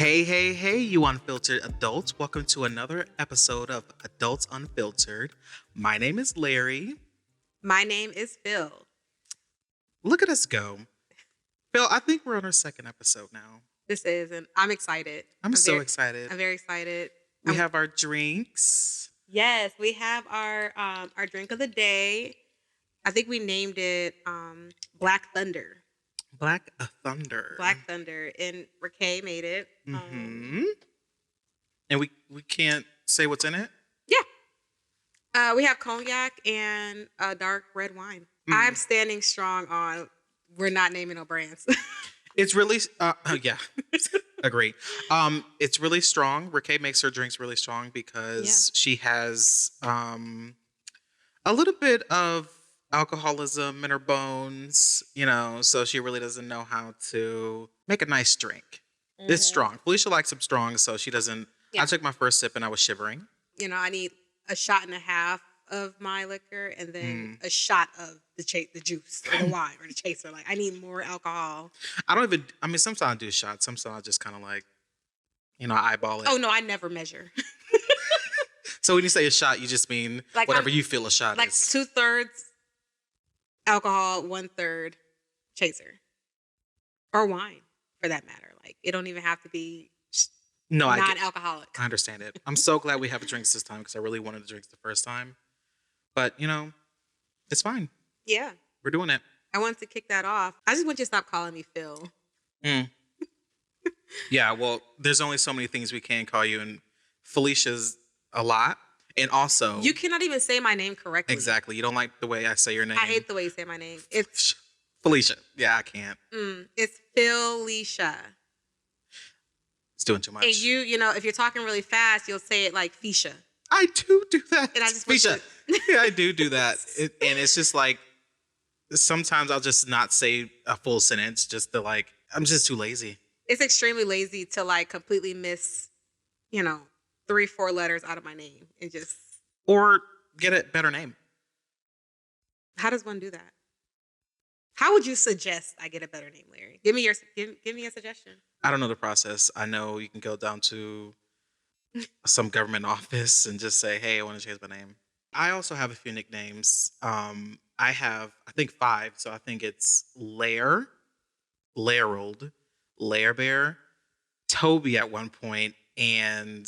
Hey, you unfiltered adults. Welcome to another episode of Adults Unfiltered. My name is Larry. My name is Phil. Look at us go. Phil, I think we're on our second episode now. This is, and I'm excited. I'm so excited. I'm very excited. We have our drinks. Yes, we have our drink of the day. I think we named it Black Thunder. Black Thunder. Black Thunder. And Raquel made it. And we can't say what's in it? Yeah. We have cognac and dark red wine. I'm standing strong on we're not naming no brands. It's really, yeah, agree. It's really strong. Raquel makes her drinks really strong because she has a little bit of alcoholism in her bones, so she really doesn't know how to make a nice drink. It's strong. Felicia likes them strong, so she doesn't. Yeah. I took my first sip and I was shivering. I need a shot and a half of my liquor and then a shot of the juice or the wine or the chaser. Like, I need more alcohol. Sometimes I do shots. Sometimes I just kind of eyeball it. Oh, no, I never measure. So when you say a shot, you just mean like whatever you feel a shot like is. Like 2/3 alcohol, 1/3 chaser. Or wine, for that matter. Like, it don't even have to be non-alcoholic. I understand it. I'm so glad we have drinks this time because I really wanted to drink the first time. But, it's fine. Yeah. We're doing it. I wanted to kick that off. I just want you to stop calling me Phil. Yeah, well, there's only so many things we can call you, and Felicia's a lot. And also... You cannot even say my name correctly. Exactly. You don't like the way I say your name. I hate the way you say my name. It's... Felicia. Yeah, I can't. It's Felicia. It's doing too much. And you, if you're talking really fast, you'll say it like Fisha. I do that. And I just Fisha. Yeah, I do that. And it's just like, sometimes I'll just not say a full sentence just to I'm just too lazy. It's extremely lazy to completely miss, 3-4 letters out of my name and just. Or get a better name. How does one do that? How would you suggest I get a better name, Larry? Give me a suggestion. I don't know the process. I know you can go down to some government office and just say, hey, I want to change my name. I also have a few nicknames. I have, I think 5. So I think it's Lair, Lairald, Lair Bear, Toby at one point, and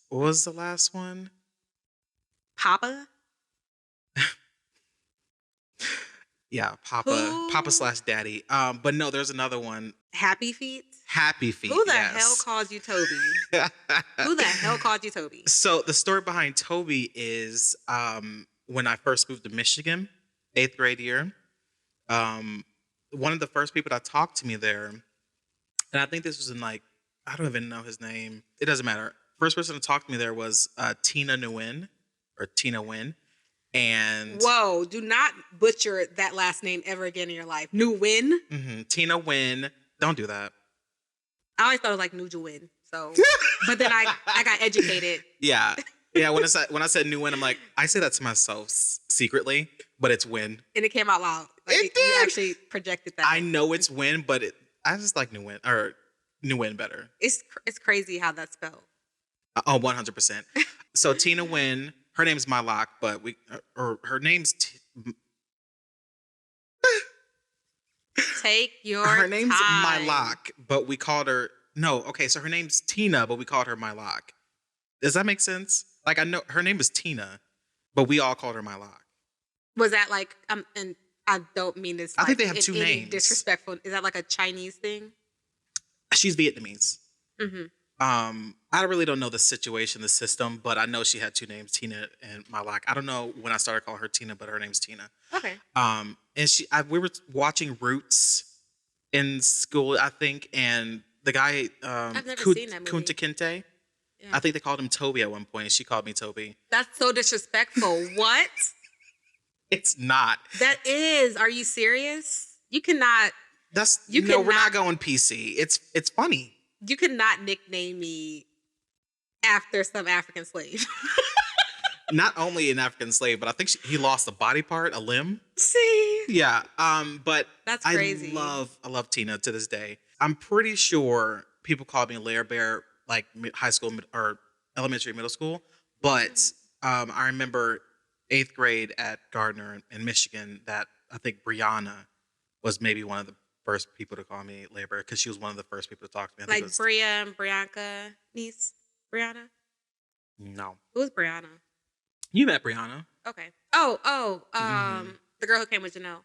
what was the last one? Papa? Yeah, Papa/Daddy. But no, there's another one. Happy Feet? Happy Feet. Who the hell calls you Toby? Who the hell called you Toby? So the story behind Toby is when I first moved to Michigan, 8th grade year, one of the first people that talked to me there, and I think this was in I don't even know his name. It doesn't matter. First person to talk to me there was Tina Nguyen. And whoa, do not butcher that last name ever again in your life. Nguyen? Tina Nguyen. Don't do that. I always thought it was like Nguyen. So, but then I got educated. Yeah. When I said Nguyen, I'm like, I say that to myself secretly, but it's Win. And it came out loud. It did. You actually projected that. I know it's Win, but I just like Nguyen better. It's crazy how that's spelled. 100%. So Tina Nguyen. Her name's Malak, but her name's Take your her name's time. Malak, but we called her so her name's Tina, but we called her Malak. Does that make sense? I know her name is Tina, but we all called her Malak. Was that and I don't mean this I think they have 2 names. Disrespectful. Is that a Chinese thing? She's Vietnamese. I really don't know the situation, the system, but I know she had 2 names, Tina and Malak. I don't know when I started calling her Tina, but her name's Tina. Okay. And we were watching Roots in school, I think, and the guy, I've never seen that movie. Kunta Kinte, yeah. I think they called him Toby at one point, and she called me Toby. That's so disrespectful. What? It's not. That is. Are you serious? You cannot. We're not going PC. It's funny. You could not nickname me after some African slave. Not only an African slave, but I think he lost a body part, a limb. See? Yeah. But that's crazy. I love Tina to this day. I'm pretty sure people called me Lair Bear, like high school or elementary, middle school. But I remember 8th grade at Gardner in Michigan that I think Brianna was maybe one of the first people to call me Lair Bear because she was one of the first people to talk to me. I think Like it was Bria and Brianka niece, Brianna. no. Who was Brianna? You met Brianna. Okay. The girl who came with Janelle.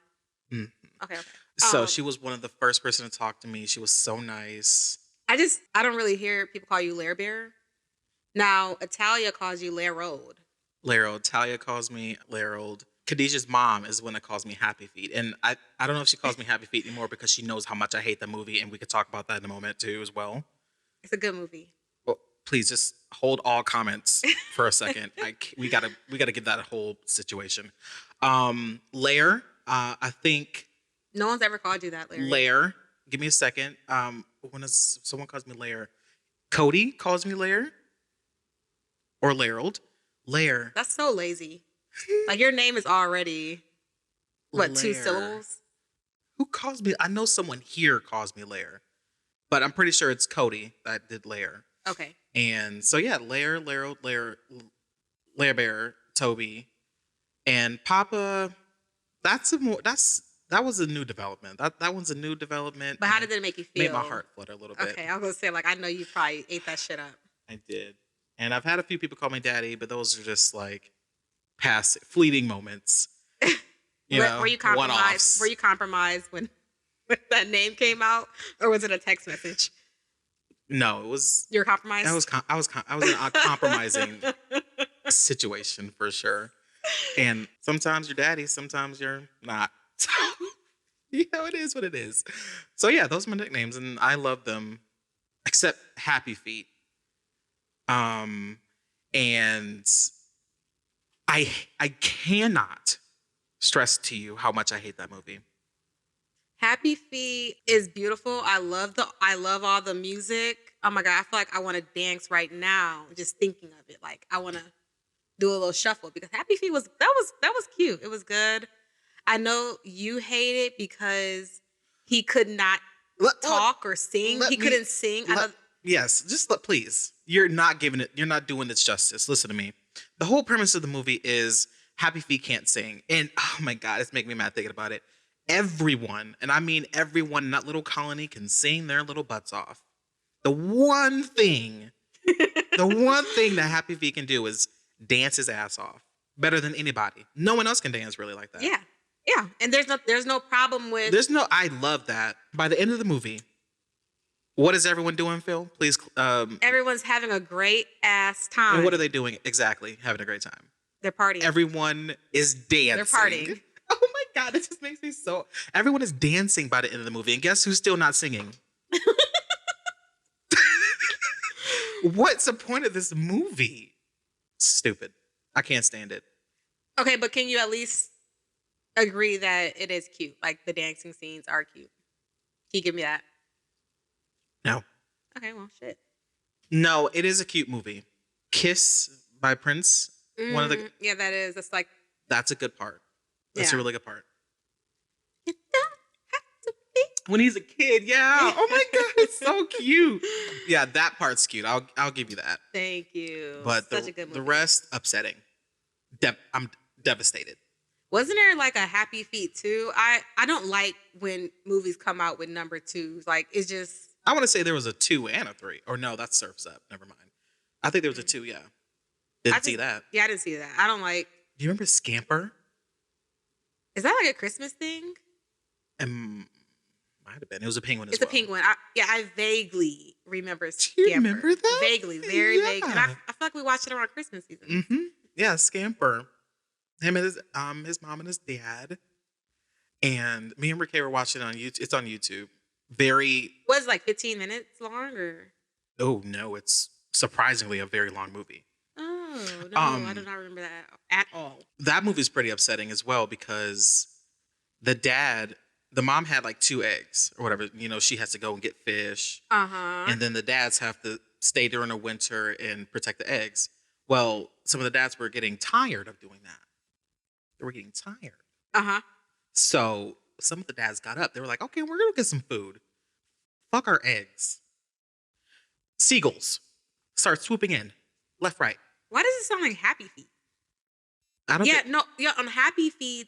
Mm. Okay. So she was one of the first person to talk to me. She was so nice. I don't really hear people call you Lair Bear. Now, Italia calls you Lairode. Larold. Talia calls me Larold. Khadijah's mom is the one that calls me Happy Feet. And I don't know if she calls me Happy Feet anymore because she knows how much I hate the movie. And we could talk about that in a moment too as well. It's a good movie. Well, please just hold all comments for a second. We gotta give that a whole situation. Lair, I think No one's ever called you that, Larry. Lair. Give me a second. Someone calls me Lair. Cody calls me Lair. Or Larold. Lair. That's so lazy. Like your name is already what, Lair. 2 syllables? Who calls me? I know someone here calls me Lair, but I'm pretty sure it's Cody that did Lair. Okay. And so yeah, Lair, Lair Bear, Toby, and Papa. That was a new development. That one's a new development. But how did it make you feel? Made my heart flutter a little bit. Okay, I was gonna say, like, I know you probably ate that shit up. I did. And I've had a few people call me daddy, but those are just like past fleeting moments. Were you compromised? One-offs. Were you compromised when that name came out, or was it a text message? No, it was. You were compromised. I was in a compromising situation for sure. And sometimes you're daddy, sometimes you're not. So, it is what it is. So yeah, those are my nicknames, and I love them, except Happy Feet. And I cannot stress to you how much I hate that movie. Happy Feet is beautiful. I love all the music. Oh my God, I feel like I want to dance right now just thinking of it. Like I want to do a little shuffle because Happy Feet was cute. It was good. I know you hate it because he could not talk or sing. He couldn't sing. Yes, please. You're not doing this justice. Listen to me. The whole premise of the movie is Happy Feet can't sing. And oh my God, it's making me mad thinking about it. Everyone, and I mean everyone in that little colony can sing their little butts off. The one thing that Happy Feet can do is dance his ass off. Better than anybody. No one else can dance really like that. Yeah. Yeah. And there's no problem with I love that. By the end of the movie, what is everyone doing, Phil? Please. Everyone's having a great ass time. And what are they doing exactly? Having a great time. They're partying. Everyone is dancing. They're partying. Oh my God, it just makes me so. Everyone is dancing by the end of the movie. And guess who's still not singing? What's the point of this movie? Stupid. I can't stand it. Okay, but can you at least agree that it is cute? Like the dancing scenes are cute. Can you give me that? No. Okay, well, shit. No, it is a cute movie. Kiss by Prince. Yeah, that is. That's a good part. That's a really good part. You don't have to be. When he's a kid, yeah. Oh my God, it's so cute. Yeah, that part's cute. I'll give you that. Thank you. But Such a good movie. The rest, upsetting. I'm devastated. Wasn't there like a Happy Feet 2? I don't like when movies come out with number 2s. Like it's just. I want to say there was a 2 and a 3. Or no, that's Surf's Up. Never mind. I think there was a 2, yeah. Didn't see that. Yeah, I didn't see that. I don't like. Do you remember Scamper? Is that like a Christmas thing? Might have been. It was a penguin as well. It's a penguin. I vaguely remember Scamper. Do you remember that? Vaguely. Very vague. And I feel like we watched it around Christmas season. Mm-hmm. Yeah, Scamper. Him and his mom and his dad. And me and Ricky were watching it on YouTube. It's on YouTube. Was it like 15 minutes long or? Oh, no. It's surprisingly a very long movie. Oh, no. I do not remember that at all. That movie's pretty upsetting as well because the mom had like 2 eggs or whatever. You know, she has to go and get fish. Uh-huh. And then the dads have to stay during the winter and protect the eggs. Well, some of the dads were getting tired of doing that. They were getting tired. Uh-huh. So some of the dads got up. They were like, okay, we're going to get some food. Fuck our eggs. seagulls start swooping in, left, right. Why does it sound like Happy Feet? I don't. On Happy Feet,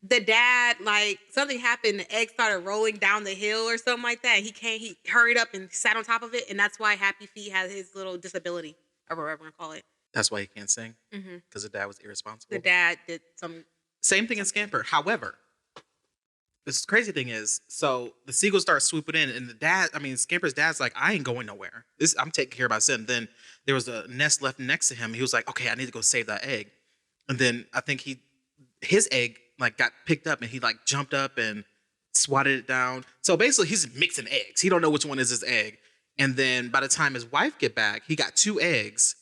the dad, like, something happened, the egg started rolling down the hill or something like that. He hurried up and sat on top of it, and that's why Happy Feet has his little disability, or whatever we're gonna call it. That's why he can't sing, because the dad was irresponsible. The dad did some. Same thing in Scamper. However, this crazy thing is, so the seagulls start swooping in, and Scamper's dad's like, I ain't going nowhere. I'm taking care of my son. Then there was a nest left next to him. He was like, okay, I need to go save that egg. And then I think his egg like got picked up, and he like jumped up and swatted it down. So basically, he's mixing eggs. He don't know which one is his egg. And then by the time his wife get back, he got 2 eggs.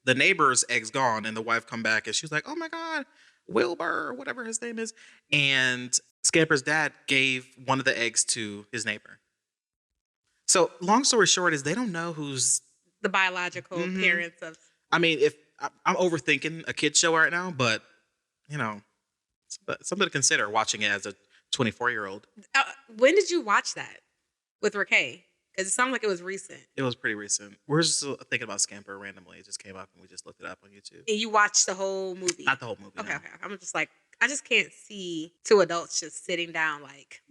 The neighbor's egg's gone, and the wife come back, and she was like, oh my God, Wilbur, whatever his name is. And Scamper's dad gave one of the eggs to his neighbor. So long story short is they don't know who's the biological parents of. I mean, if I'm overthinking a kid's show right now, but you know, something to consider watching it as a 24-year-old. When did you watch that with Raquel? Because it sounded like it was recent. It was pretty recent. We're just thinking about Scamper randomly. It just came up and we just looked it up on YouTube. And you watched the whole movie? Not the whole movie. Okay, no. okay. I'm just like, I just can't see 2 adults just sitting down like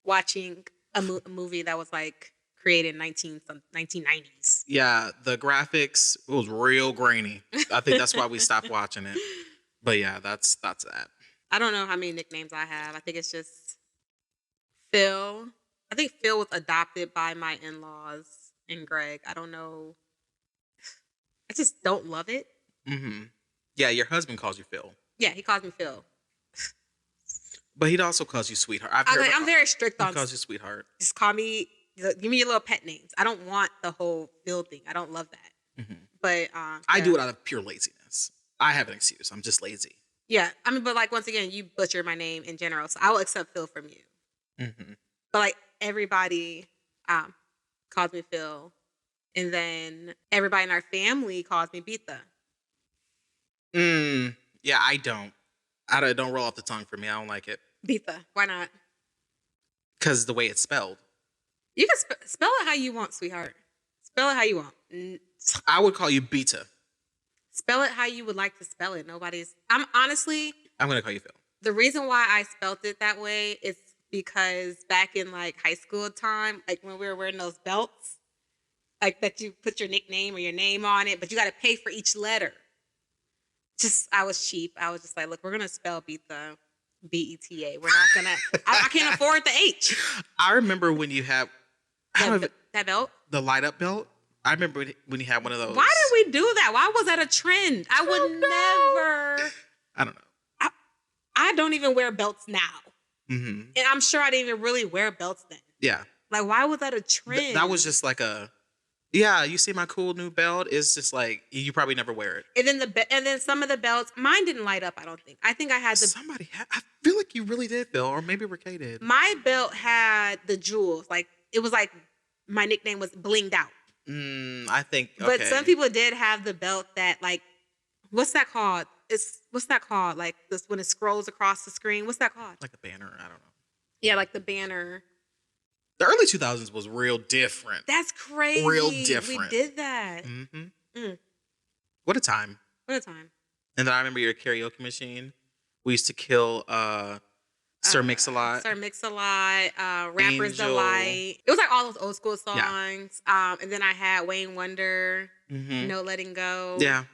watching a movie that was like created in 1990s. Yeah, the graphics, it was real grainy. I think that's why we stopped watching it. But yeah, that's that. I don't know how many nicknames I have. I think it's just Phil. I think Phil was adopted by my in-laws and Greg. I don't know. I just don't love it. Yeah, your husband calls you Phil. Yeah, he calls me Phil. But he also calls you sweetheart. I'm very strict on. He calls you sweetheart. Just call me. Give me your little pet names. I don't want the whole Phil thing. I don't love that. But I do it out of pure laziness. I have an excuse. I'm just lazy. Yeah, I mean, but like once again, you butcher my name in general, so I will accept Phil from you. But like everybody calls me Phil, and then everybody in our family calls me Bita. Yeah, I don't. I don't roll off the tongue for me. I don't like it. Bita. Why not? Because the way it's spelled. You can spell it how you want, sweetheart. Spell it how you want. I would call you Beta. Spell it how you would like to spell it. I'm going to call you Phil. The reason why I spelled it that way is because back in like high school time, like when we were wearing those belts, like that you put your nickname or your name on it, but you got to pay for each letter. I was cheap. I was just like, look, we're going to spell Beta, B-E-T-A. We're not going to, I can't afford the H. I remember when you had that belt? The light up belt. I remember when you had one of those. Why did we do that? Why was that a trend? I would never. I don't know. I don't even wear belts now. And I'm sure I didn't even really wear belts then. Yeah. Like, why was that a trend? That was just like yeah, you see my cool new belt? It's just like, you probably never wear it. And then some of the belts, mine didn't light up, I don't think. I think I had I feel like you really did, Phil, or maybe Raquel did. My belt had the jewels. Like, it was like, my nickname was blinged out. I think, okay. But some people did have the belt that, like, what's that called? What's that called? Like, this when it scrolls across the screen. What's that called? Like a banner. I don't know. Yeah, like the banner. The early 2000s was real different. That's crazy. Real different. We did that. What a time. What a time. And then I remember your karaoke machine. We used to kill Sir Mix-a-Lot. Sir Mix-a-Lot, Rapper's Angel. Delight. It was like all those old school songs. Yeah. And then I had Wayne Wonder, No Letting Go. Yeah.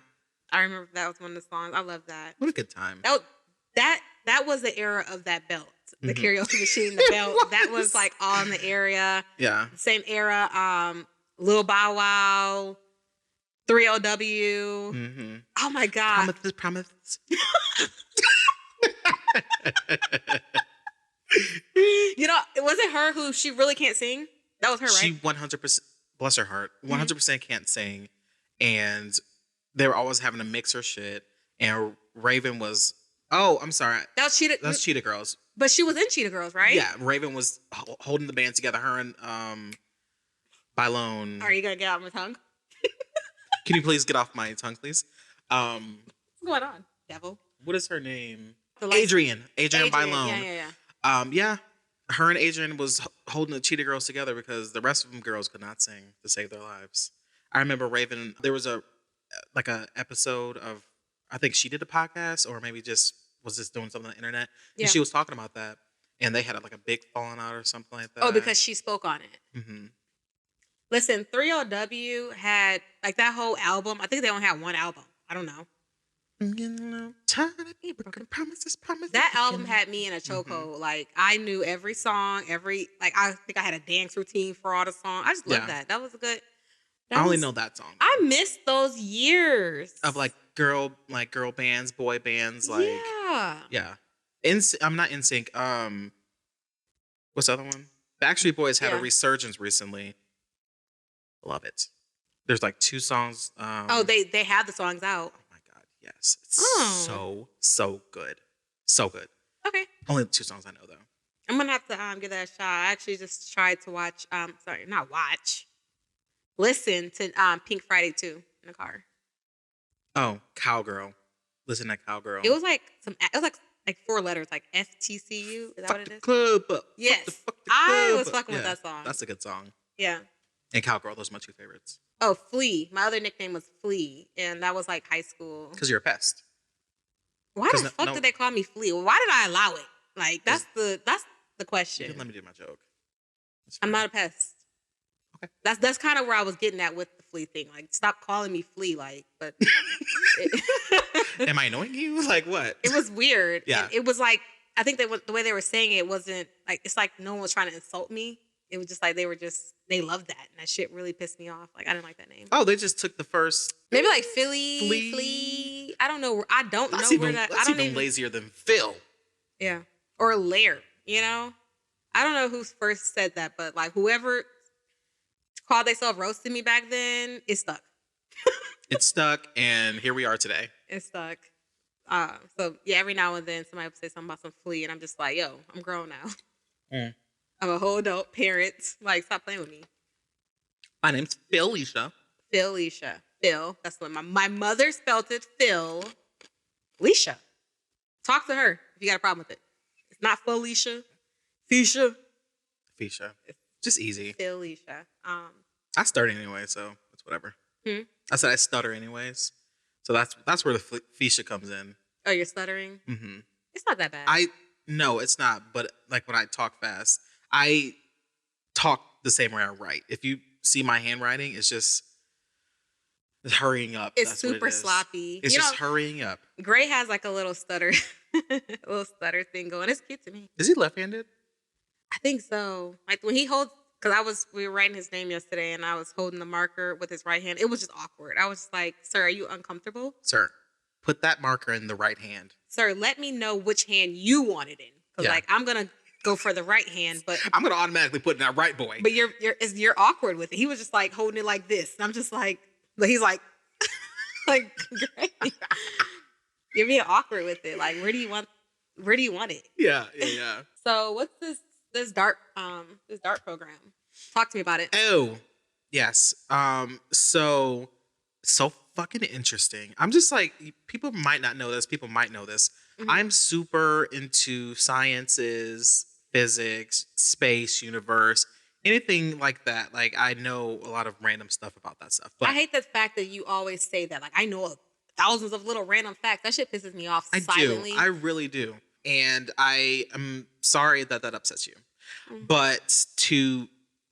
I remember that was one of the songs. I love that. What a good time. That was the era of that belt. The karaoke machine, the belt. That was like all in the area. Yeah. Same era. Lil Bow Wow, 3LW. Oh my God. Promise. You know, was it her who she really can't sing? That was her, right? She 100%, bless her heart, 100% can't sing. And they were always having to mix her shit. And Raven was, I'm sorry. That's Cheetah Girls. But she was in Cheetah Girls, right? Yeah, Raven was holding the band together. Her and Bylone. Are you gonna get out my tongue? Can you please get off my tongue, please? What's going on, devil? What is her name? Adrian Bylone. Yeah. Yeah, her and Adrian was holding the Cheetah Girls together because the rest of them girls could not sing to save their lives. I remember Raven. There was a episode of, I think she did a podcast or maybe just was just doing something on the internet, and Yeah. she was talking about that, and they had like a big falling out or something like that. Oh, because she spoke on it. Mm-hmm. Listen, 3LW had like that whole album. I think they only had one album. I don't know. That album had me in a chokehold. Mm-hmm. Like I knew every song, I think I had a dance routine for all the songs. I just loved that. That was a good. I only know that song. I missed those years of like girl bands, boy bands, like yeah. I'm not NSYNC. What's the other one? Backstreet Boys had a resurgence recently. Love it. There's like 2 songs. They have the songs out. Oh my god, yes, it's so good, so good. Okay. Only 2 songs I know though. I'm gonna have to give that a shot. I actually just tried to watch. Listen to Pink Friday 2 in the car. Oh, Cowgirl. Listen to Cowgirl. It was like 4 letters, like FTCU. Is that what it is? Club. Yes. I was fucking with that song. That's a good song. Yeah. And Cowgirl, those are my 2 favorites. Oh, Flea. My other nickname was Flea, and that was like high school. Because you're a pest. Why the fuck did they call me Flea? Why did I allow it? Like that's the question. You can let me do my joke. I'm not a pest. Okay. That's kind of where I was getting at with the Flea thing. Like, stop calling me Flea. Like, but am I annoying you? Like what? It was weird. Yeah. It was like I think the way they were saying it wasn't like it's like no one was trying to insult me. It was just like they loved that, and that shit really pissed me off. Like I didn't like that name. Oh, they just took the first maybe like Flea. I don't know. I don't know where that. That's even lazier than Phil. Yeah, or Lair. You know, I don't know who first said that, but like whoever called themselves roasted me back then, it stuck. It stuck, and here we are today. It stuck. So yeah, every now and then somebody would say something about some Flea, and I'm just like, yo, I'm grown now. Mm. I'm a whole adult parent. Like, stop playing with me. My name's Phil-Leisha. Phil-Leisha. Phil. That's what my mother spelled it. Phil. Leisha. Talk to her if you got a problem with it. It's not Phil-Leisha. Fisha. Fisha. Just easy. Phil-Leisha. I stutter anyway, so it's whatever. I said I stutter anyways. So that's where the Fisha comes in. Oh, you're stuttering? Mm-hmm. It's not that bad. No, it's not. But like when I talk fast, I talk the same way I write. If you see my handwriting, it's just hurrying up. It's super sloppy. It's just hurrying up. Gray has like a little stutter, thing going. It's cute to me. Is he left-handed? I think so. Like when he holds, because we were writing his name yesterday, and I was holding the marker with his right hand. It was just awkward. I was just like, "Sir, are you uncomfortable?" Sir, put that marker in the right hand. Sir, let me know which hand you want it in. Because like I'm gonna go for the right hand, but I'm gonna automatically put in that right boy. But you're awkward with it. He was just like holding it like this, and I'm just like, but he's like, like, great. You're being awkward with it. Like, where do you want it? Yeah. So what's this dart program? Talk to me about it. Oh, yes. So fucking interesting. I'm just like, people might not know this. People might know this. Mm-hmm. I'm super into sciences, physics, space, universe, anything like that. Like I know a lot of random stuff about that stuff. But I hate the fact that you always say that. Like I know thousands of little random facts. That shit pisses me off silently. I really do. And I am sorry that upsets you. Mm-hmm. But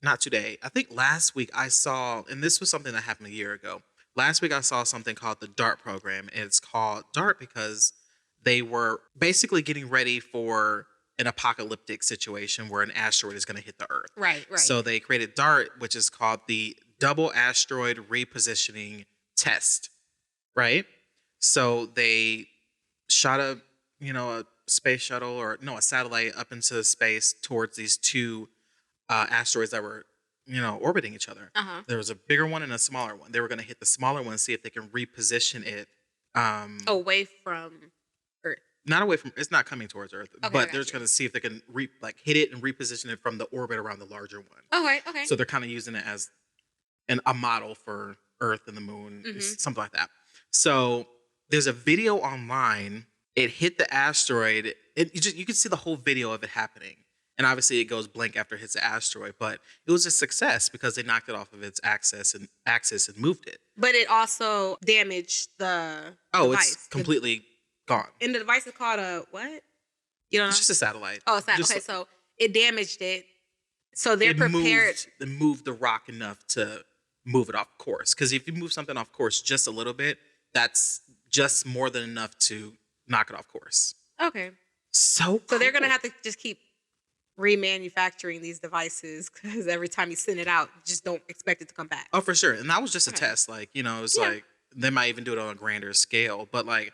not today. I think last week I saw, and this was something that happened a year ago. Last week I saw something called the DART program. And it's called DART because they were basically getting ready for an apocalyptic situation where an asteroid is going to hit the Earth. Right. So they created DART, which is called the Double Asteroid Repositioning Test. Right? So they shot a space shuttle a satellite up into space towards these 2 asteroids that were, orbiting each other. Uh-huh. There was a bigger one and a smaller one. They were going to hit the smaller one and see if they can reposition it away from Earth. Not away from. It's not coming towards Earth, but they're just going to see if they can hit it and reposition it from the orbit around the larger one. Okay. So they're kind of using it as a model for Earth and the moon, something like that. So there's a video online. It hit the asteroid. You can see the whole video of it happening. And obviously it goes blank after it hits the asteroid, but it was a success because they knocked it off of its axis and moved it. But it also damaged the device. It's completely gone. And the device is called a what? You don't know? It's just a satellite. Oh, satellite. Okay, so it damaged it. So they're prepared. They moved the rock enough to move it off course. Because if you move something off course just a little bit, that's just more than enough to knock it off course. Okay. So they're going to have to just keep remanufacturing these devices because every time you send it out, just don't expect it to come back. Oh, for sure. And that was just a test. Like, it's like they might even do it on a grander scale. But like,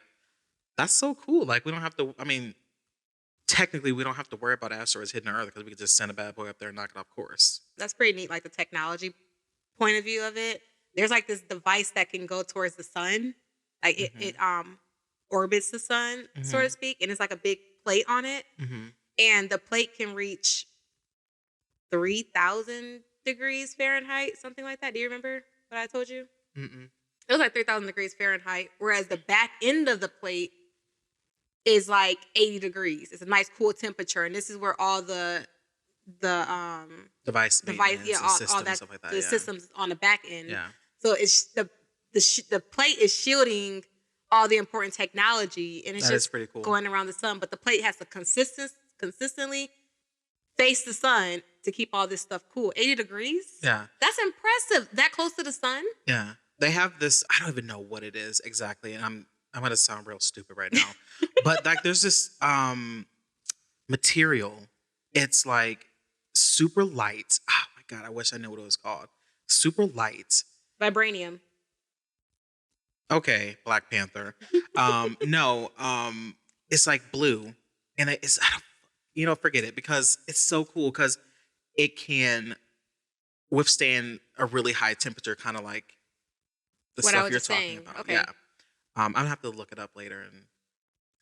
that's so cool. Like, we don't have to, technically we don't have to worry about asteroids hitting Earth because we could just send a bad boy up there and knock it off course. That's pretty neat, like the technology point of view of it. There's like this device that can go towards the sun. Like it orbits the sun, so to speak. And it's like a big plate on it. Mm-hmm. And the plate can reach 3,000 degrees Fahrenheit, something like that. Do you remember what I told you? Mm-mm. It was like 3,000 degrees Fahrenheit, whereas the back end of the plate is like 80 degrees. It's a nice cool temperature. And this is where all the device, all that, stuff like that, the systems on the back end. Yeah. So it's the plate is shielding all the important technology, and it's just pretty cool. Going around the sun. But the plate has to consistently face the sun to keep all this stuff cool. 80 degrees? Yeah. That's impressive. That close to the sun? Yeah. They have this, I don't even know what it is exactly, and I'm going to sound real stupid right now. But like there's this material. It's like super light. Oh my God, I wish I knew what it was called. Super light. Vibranium. Okay, Black Panther. No, it's like blue. And it's, forget it because it's so cool because it can withstand a really high temperature, kind of like the stuff you're talking about. Okay. Yeah. I'm going to have to look it up later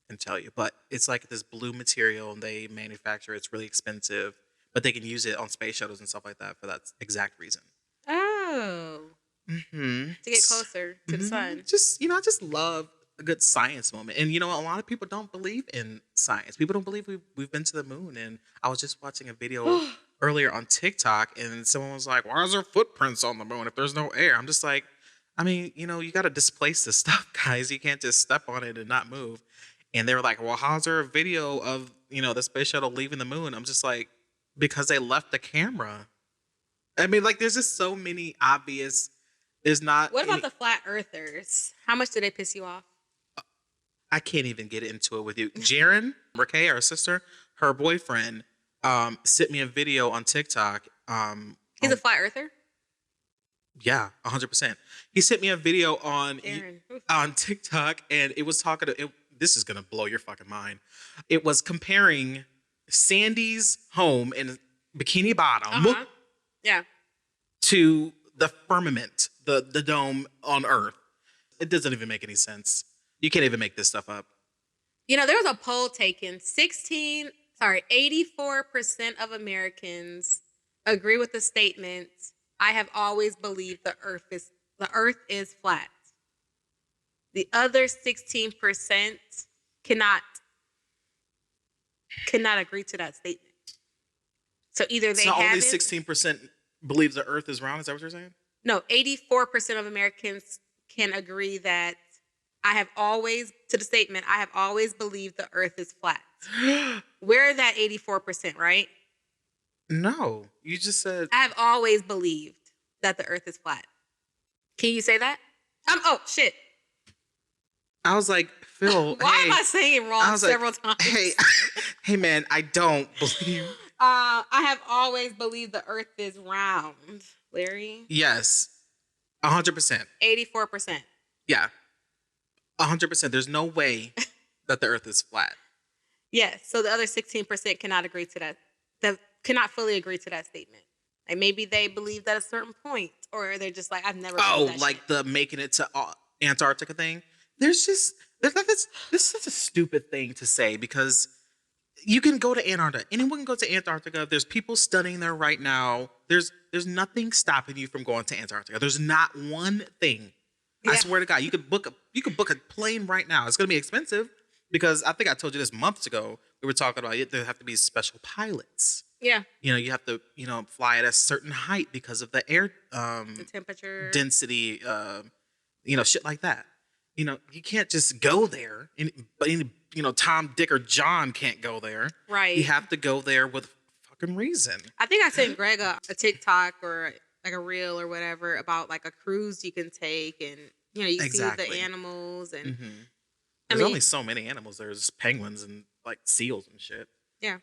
and tell you. But it's like this blue material and they manufacture it. It's really expensive, but they can use it on space shuttles and stuff like that for that exact reason. Oh. Mm-hmm. To get closer to the sun. I just love a good science moment. And, a lot of people don't believe in science. People don't believe we've been to the moon. And I was just watching a video earlier on TikTok and someone was like, why is there footprints on the moon if there's no air? I'm just like, you got to displace this stuff, guys. You can't just step on it and not move. And they were like, well, how's there a video of, the space shuttle leaving the moon? I'm just like, because they left the camera. There's just so many obvious. There's not. What about the flat earthers? How much do they piss you off? I can't even get into it with you. Jaren, Raquel, our sister, her boyfriend, sent me a video on TikTok. He's a flat earther? Yeah, 100%. He sent me a video on TikTok, and it was this is going to blow your fucking mind. It was comparing Sandy's home in Bikini Bottom to the firmament, the dome on Earth. It doesn't even make any sense. You can't even make this stuff up. There was a poll taken. 84% of Americans agree with the statement, I have always believed the earth is flat. The other 16% cannot agree to that statement. So either they have only 16% believe the earth is round. Is that what you're saying? No, 84% of Americans can agree that I have always believed the earth is flat. We're that 84%, right? No, you just said. I have always believed that the earth is flat. Can you say that? Oh, shit. I was like, Phil. Why am I saying it wrong several times? Hey, man, I don't believe. I have always believed the earth is round, Larry. Yes. 100%. 84%. Yeah. 100%. There's no way that the earth is flat. Yes. So the other 16% cannot agree to that. That cannot fully agree to that statement. Like maybe they believed at a certain point, or they're just like, I've never. The making it to Antarctica thing. This is such a stupid thing to say because you can go to Antarctica. Anyone can go to Antarctica. There's people studying there right now. There's nothing stopping you from going to Antarctica. There's not one thing. Yeah. I swear to God, you could book a plane right now. It's gonna be expensive because I think I told you this months ago. We were talking about it. There have to be special pilots. Yeah. You have to, fly at a certain height because of the air The temperature. density, shit like that. You can't just go there. But Tom, Dick, or John can't go there. Right. You have to go there with fucking reason. I think I sent Greg a TikTok or like a reel or whatever about like a cruise you can take, and you see the animals, and There's only so many animals. There's penguins and like seals and shit. Yeah.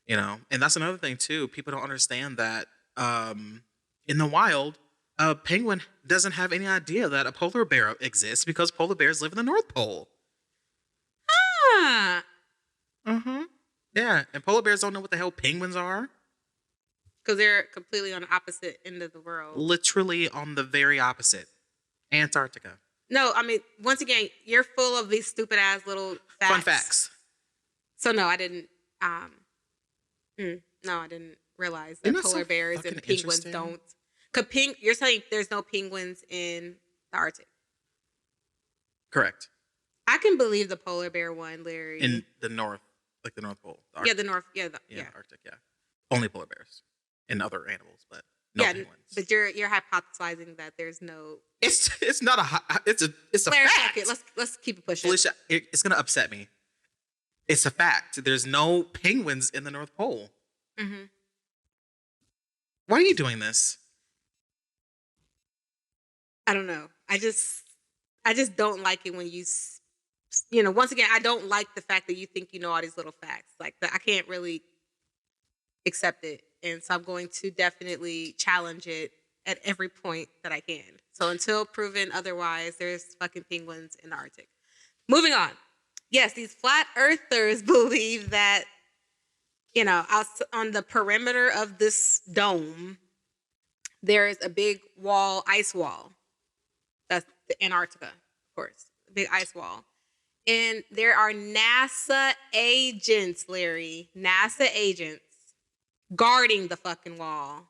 And that's another thing too. People don't understand that in the wild, a penguin doesn't have any idea that a polar bear exists because polar bears live in the North Pole. Ah. Yeah, and polar bears don't know what the hell penguins are. Because they're completely on the opposite end of the world. Literally on the very opposite. Antarctica. No, I mean, once again, you're full of these stupid ass little facts. Fun facts. So no, I didn't. No, I didn't realize that polar bears and penguins don't. You're saying there's no penguins in the Arctic? Correct. I can believe the polar bear one, Larry. In the north, like the North Pole. The North. Yeah, Arctic. Yeah, only polar bears and other animals, but no penguins. But you're hypothesizing that there's no. It's not it's a Larry, fact. Let's keep it pushing. Felicia, it's gonna upset me. It's a fact. There's no penguins in the North Pole. Why are you doing this? I don't know. I just don't like it when you once again, I don't like the fact that you think you know all these little facts. Like, I can't really accept it. And so I'm going to definitely challenge it at every point that I can. So until proven otherwise, there's fucking penguins in the Arctic. Moving on. Yes, these flat earthers believe that, on the perimeter of this dome, there is a big ice wall. That's the Antarctica, of course. Big ice wall. And there are NASA agents, Larry. NASA agents guarding the fucking wall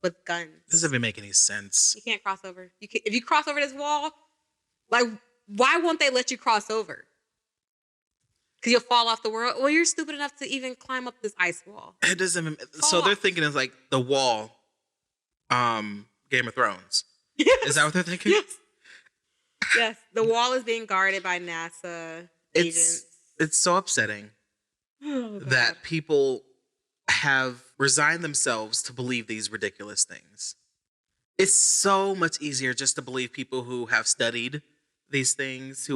with guns. This doesn't even make any sense. You can't cross over. If you cross over this wall, like, why won't they let you cross over? Because you'll fall off the world. Well, you're stupid enough to even climb up this ice wall. It doesn't even. So they're thinking it's like the wall, Game of Thrones. Yes. Is that what they're thinking? Yes. Yes. The wall is being guarded by NASA agents. It's so upsetting that people have resigned themselves to believe these ridiculous things. It's so much easier just to believe people who have studied these things,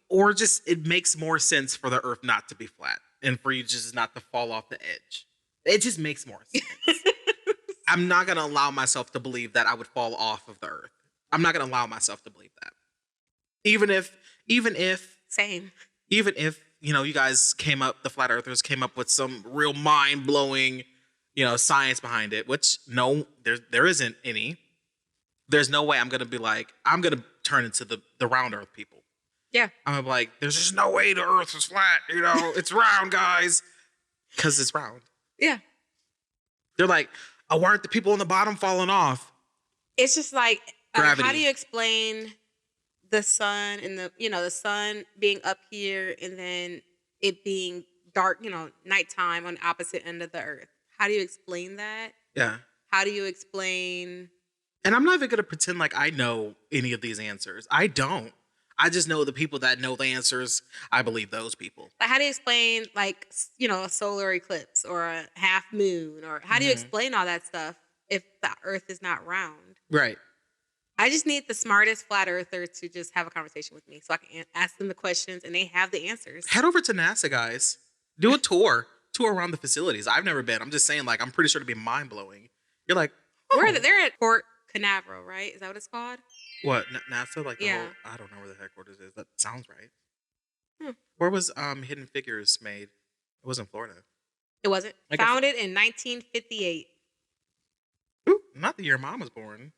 or just it makes more sense for the earth not to be flat and for you just not to fall off the edge. It just makes more sense. I'm not going to allow myself to believe that I would fall off of the earth. I'm not going to allow myself to believe that. Even if Same. Even if, you guys the flat earthers came up with some real mind-blowing, science behind it, which no, there isn't any. There's no way I'm going to turn into the round earth people. Yeah. I'm going to be like, there's just no way the earth is flat, it's round, guys. Because it's round. Yeah. They're like, oh, why aren't the people on the bottom falling off? It's just like, gravity. How do you explain the sun and the sun being up here and then it being dark, nighttime on the opposite end of the earth? How do you explain that? Yeah. How do you explain? And I'm not even going to pretend like I know any of these answers. I don't. I just know the people that know the answers. I believe those people. Like, how do you explain, like, a solar eclipse or a half moon? Or how do you explain all that stuff if the earth is not round? Right. I just need the smartest flat earther to just have a conversation with me so I can ask them the questions and they have the answers. Head over to NASA, guys. Do a tour around the facilities. I've never been. I'm just saying, like, I'm pretty sure it'd be mind-blowing. You're like, where are they? They're at Port Canaveral, right? Is that what it's called? What, NASA? Like, yeah. I don't know where the headquarters is. That sounds right. Where was Hidden Figures made? It was in Florida. It wasn't. Founded in 1958. Ooh, not the year Mom was born.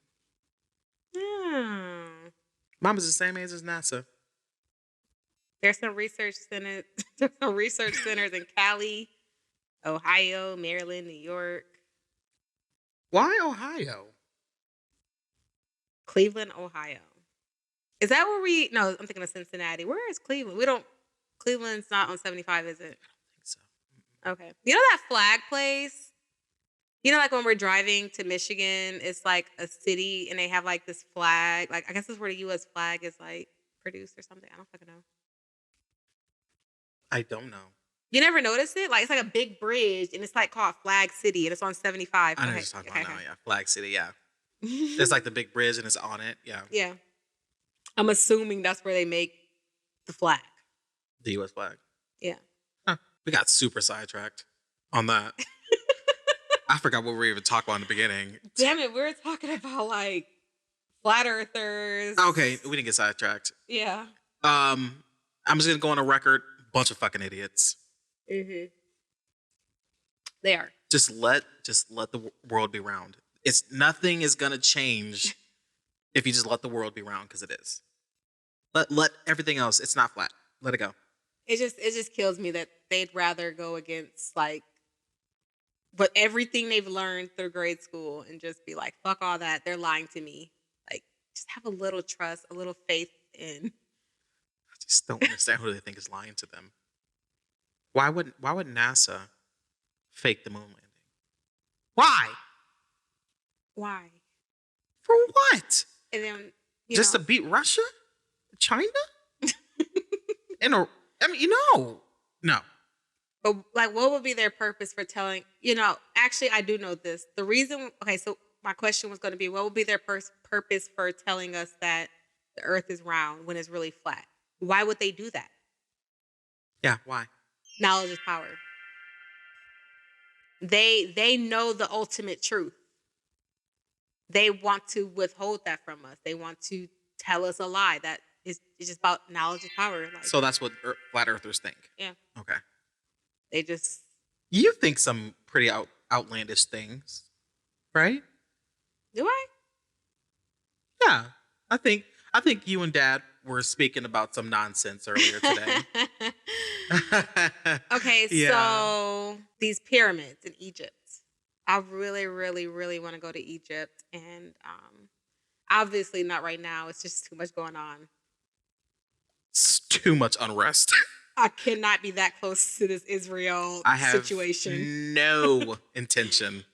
Mom is the same age as NASA. There's some research centers. There's some research centers in Cali, Ohio, Maryland, New York. Why Ohio? Cleveland, Ohio. Is that where no, I'm thinking of Cincinnati. Where is Cleveland? Cleveland's not on 75, is it? I don't think so. Okay. You know that flag place? You know, like when we're driving to Michigan, it's like a city and they have like this flag. Like, I guess that's where the U.S. flag is like produced or something. I don't fucking know. I don't know. You never noticed it? Like, it's like a big bridge and it's like called Flag City and it's on 75. I know Okay. what you're talking about now. Yeah, Flag City. Yeah, there's like the big bridge and it's on it. Yeah, Yeah. I'm assuming that's where they make the flag. the U.S. flag. Yeah. Huh. We got super sidetracked on that. I forgot what we were even talking about in the beginning. Damn it, we were talking about like flat earthers. Okay, we didn't get sidetracked. Yeah. I'm just gonna go on a record. Bunch of fucking idiots. Mm-hmm. They are. Just let the world be round. It's nothing is gonna change if you just let the world be round because it is. Let everything else. It's not flat. Let it go. It just kills me that they'd rather go against like but everything they've learned through grade school and just be like, fuck all that. They're lying to me. Like, just have a little trust, a little faith in. I just don't understand who they think is lying to them. Why would NASA fake the moon landing? Why? Why? For what? And then Just to beat Russia? China? No. But like, what would be their purpose for telling? Actually, I do know this. The reason. Okay, so my question was going to be, what would be their purpose for telling us that the Earth is round when it's really flat? Why would they do that? Yeah, why? Knowledge is power. They know the ultimate truth. They want to withhold that from us. They want to tell us a lie that is just about knowledge is power. Like, So that's what flat earthers think. Yeah. Okay. They just. You think some pretty outlandish things, right? Do I? Yeah. I think you and Dad were speaking about some nonsense earlier today. Okay, Yeah. so these pyramids in Egypt. I really, really, really want to go to Egypt. And obviously not right now. It's just too much going on. It's too much unrest. I cannot be that close to this Israel situation. I have no intention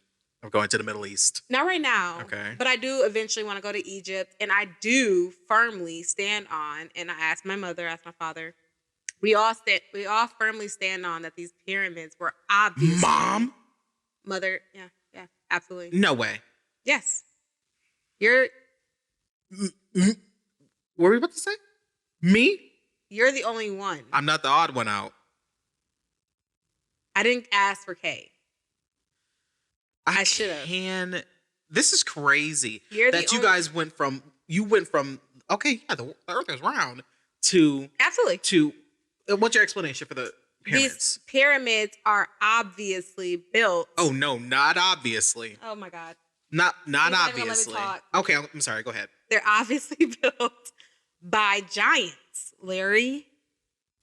of going to the Middle East. Not right now. Okay. But I do eventually want to go to Egypt. And I do firmly stand on, and I asked my mother, asked my father, we all firmly stand on that these pyramids were obviously. Mom? Mother, yeah, absolutely. No way. Yes. You're What were you about to say? Me? You're the only one. I'm not the odd one out. I didn't ask for Kay. I should have. This is crazy. You guys went from okay, yeah, the Earth is round to absolutely. What's your explanation for the pyramids? These pyramids are obviously built. Oh no, not obviously. Oh my God. Not Let me obviously. talk. Okay, I'm sorry. Go ahead. They're obviously built by giants, Larry.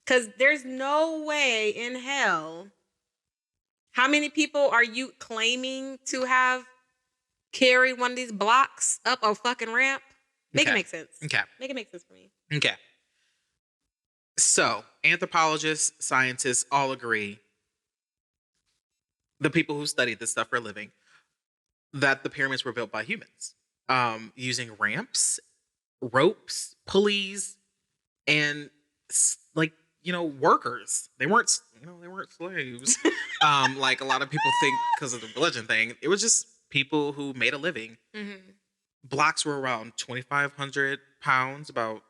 Because there's no way in hell. How many people are you claiming to have carried one of these blocks up a fucking ramp? Make it make sense. Okay. Make it make sense for me. Okay. So, anthropologists, scientists all agree, the people who study this stuff for a living, that the pyramids were built by humans, using ramps, ropes, pulleys, and workers. They weren't slaves, like a lot of people think because of the religion thing. It was just people who made a living. Mm-hmm. Blocks were around 2,500 pounds, about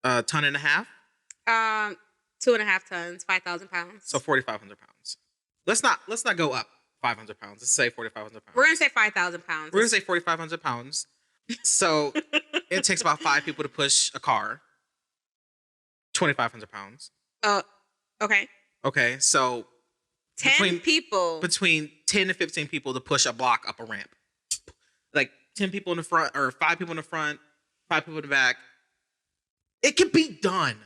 a ton and a half. 2.5 tons, 5,000 pounds. So 4,500 pounds. Let's not go up 500 pounds. Let's say 4,500 pounds. We're gonna say 5,000 pounds. We're gonna say 4,500 pounds. So it takes about 5 people to push a car. 2,500 pounds. Okay. Okay, so 10 people. Between 10 and 15 people to push a block up a ramp. Like 10 people in the front, or 5 people in the front, 5 people in the back. It can be done.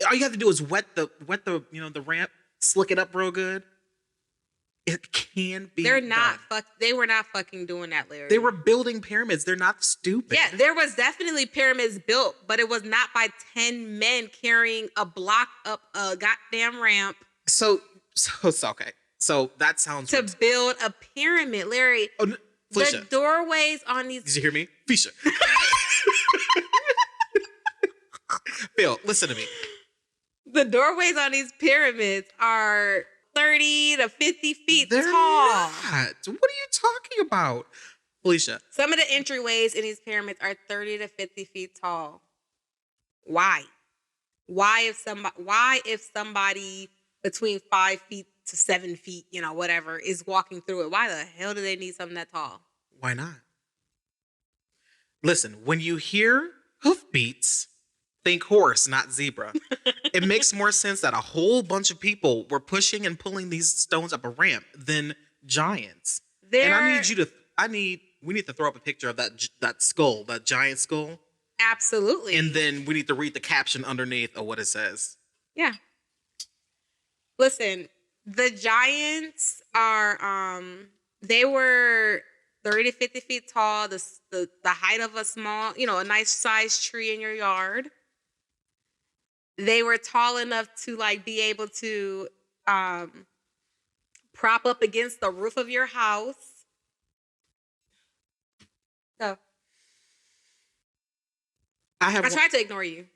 All you have to do is wet the the ramp, slick it up real good. It can be They were not fucking doing that, Larry. They were building pyramids. They're not stupid. Yeah, there was definitely pyramids built, but it was not by 10 men carrying a block up a goddamn ramp. So So okay. So that sounds to build a pyramid, Larry. Oh, Felicia, The doorways on these. did you hear me? Felicia. Phil, listen to me. The doorways on these pyramids are 30 to 50 feet They're tall. not. What are you talking about? Felicia. Some of the entryways in these pyramids are 30 to 50 feet tall. Why? Why if somebody between 5 feet to 7 feet, whatever, is walking through it, why the hell do they need something that tall? Why not? Listen, when you hear hoofbeats, think horse, not zebra. It makes more sense that a whole bunch of people were pushing and pulling these stones up a ramp than giants. And we need to throw up a picture of that skull, that giant skull. Absolutely. And then we need to read the caption underneath of what it says. Yeah. Listen, the giants are, they were 30 to 50 feet tall, the height of a small, a nice sized tree in your yard. They were tall enough to be able to prop up against the roof of your house. So I tried to ignore you.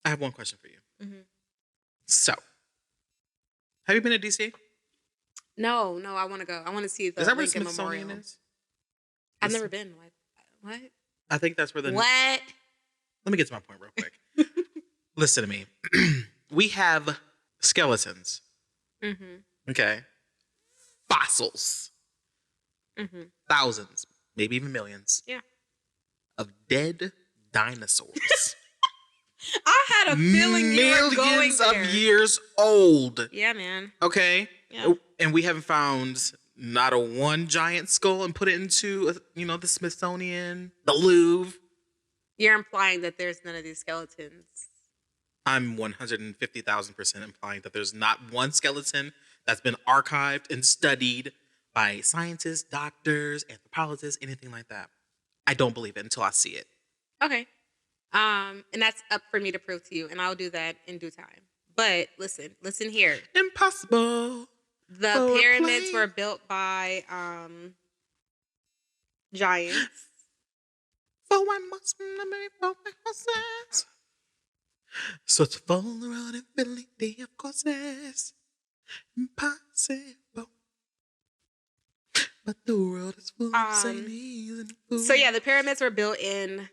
I have one question for you. Mm-hmm. So, have you been to DC? No, I want to go. I want to see the Is that where Lincoln Smithsonian Memorial. is? I've never been. What? I think that's where What? Let me get to my point real quick. Listen to me. We have skeletons. Mm-hmm. Okay. Fossils. Mm-hmm. Thousands, maybe even millions. Yeah. Of dead dinosaurs. I had a feeling you were going Millions there. of years old. Yeah, man. Okay. Yeah. And we haven't found not a one giant skull and put it into, the Smithsonian, the Louvre. You're implying that there's none of these skeletons. I'm 150,000% implying that there's not one skeleton that's been archived and studied by scientists, doctors, anthropologists, anything like that. I don't believe it until I see it. Okay. And that's up for me to prove to you, and I'll do that in due time. But listen here. Impossible. The pyramids were built by giants. For one must be for my horses. So to follow the road infinity, of course, is impossible. But the world is full of zanies and fools. So yeah, the pyramids were built in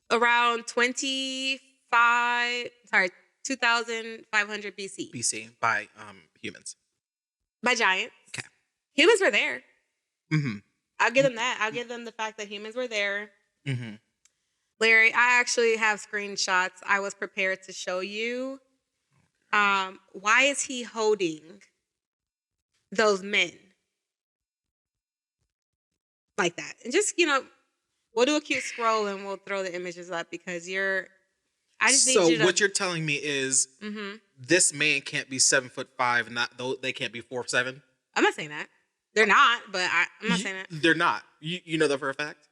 around 2,500 BC. BC by humans. By giants. Okay. Humans were there. Mm-hmm. I'll give them that. I'll give them the fact that humans were there. Mm-hmm. Larry, I actually have screenshots I was prepared to show you. Why is he holding those men like that? And just, we'll do a cute scroll and we'll throw the images up because I just need you to... what you're telling me is this man can't be 7'5" and they can't be 4'7"? I'm not saying that. They're not, but I'm not saying that. They're not. You know that for a fact?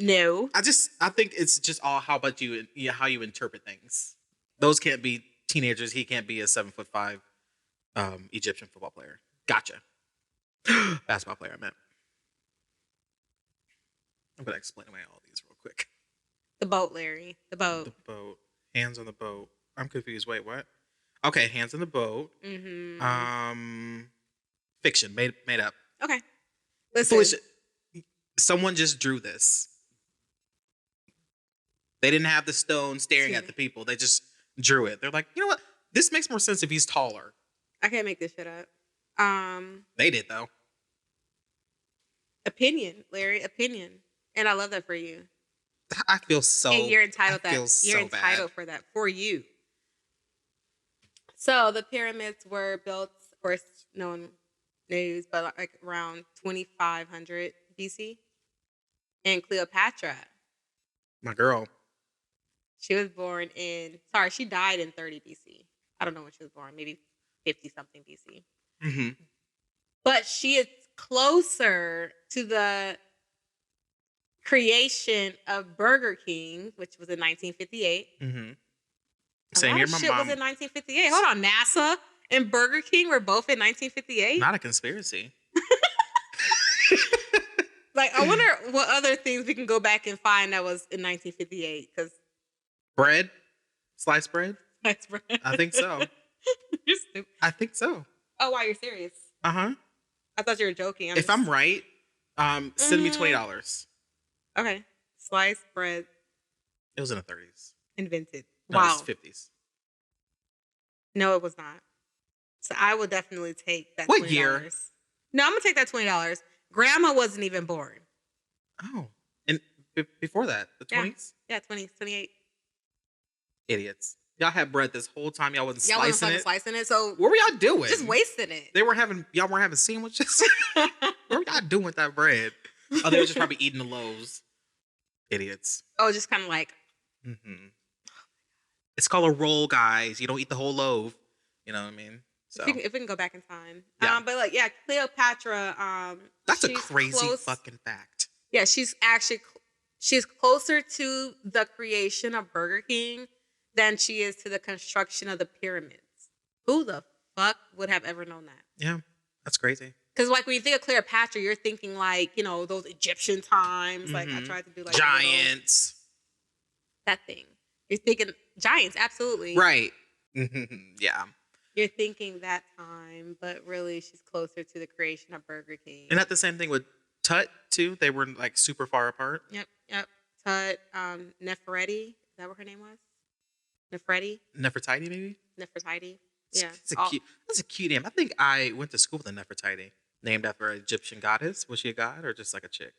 No. I think it's just all how about you how you interpret things. Those can't be teenagers. He can't be a 7'5" Egyptian football player. Gotcha. Basketball player, I meant. I'm gonna explain away all these real quick. The boat, Larry. The boat. The boat. Hands on the boat. I'm confused. Wait, what? Okay, hands on the boat. Mm-hmm. Fiction. Made up. Okay. Listen. Felicia, someone just drew this. They didn't have the stone staring at the people. They just drew it. They're like, you know what? This makes more sense if he's taller. I can't make this shit up. They did, though. Opinion, Larry. Opinion. And I love that for you. I feel so... And you're entitled You're entitled for that. For you. So the pyramids were built, of course, no one knows, but around 2500 BC. And Cleopatra. My girl. She was born she died in 30 BC. I don't know when she was born. Maybe 50-something BC. Mm-hmm. But she is closer to the creation of Burger King, which was in 1958, Same year my shit was mom. in 1958. Hold on, NASA and Burger King were both in 1958. Not a conspiracy. Like, I wonder what other things we can go back and find that was in 1958. Because Bread? Sliced bread? that's right. I think so. You're stupid. I think so. Oh, wow, you're serious? Uh-huh. I thought you were joking. If I'm right, send me $20. Okay. Sliced bread It was in the 30s. invented. No, Wow. it was 50s. No, it was not. So I will definitely take that $20. What year? No, I'm going to take that $20. Grandma wasn't even born. Oh. And before that, the 20s? Yeah, 20s, 28. Idiots. Y'all had bread this whole time. Y'all wasn't Y'all slicing wasn't it. slicing it, so What were y'all doing? just wasting it. Y'all weren't having sandwiches? What were y'all doing with that bread? Oh, they were just probably eating the loaves. Idiots. Oh, just kind of like. Mm-hmm. It's called a roll, guys. You don't eat the whole loaf. You know what I mean? So If we can go back in time. Yeah. But like, yeah, Cleopatra. that's a she's crazy fucking fact. Yeah, she's closer to the creation of Burger King than she is to the construction of the pyramids. Who the fuck would have ever known that? Yeah, that's crazy. Because like when you think of Cleopatra, you're thinking like, you know, those Egyptian times. Like I tried to do like giants. That thing. You're thinking giants, absolutely. Right. Yeah. You're thinking that time, but really she's closer to the creation of Burger King. And that's the same thing with Tut too. They were like super far apart. Yep. Tut, Nefertiti. Is that what her name was? Nefertiti? Nefertiti, maybe? Nefertiti. Yeah. That's a cute name. I think I went to school with a Nefertiti, named after an Egyptian goddess. Was she a god or just like a chick?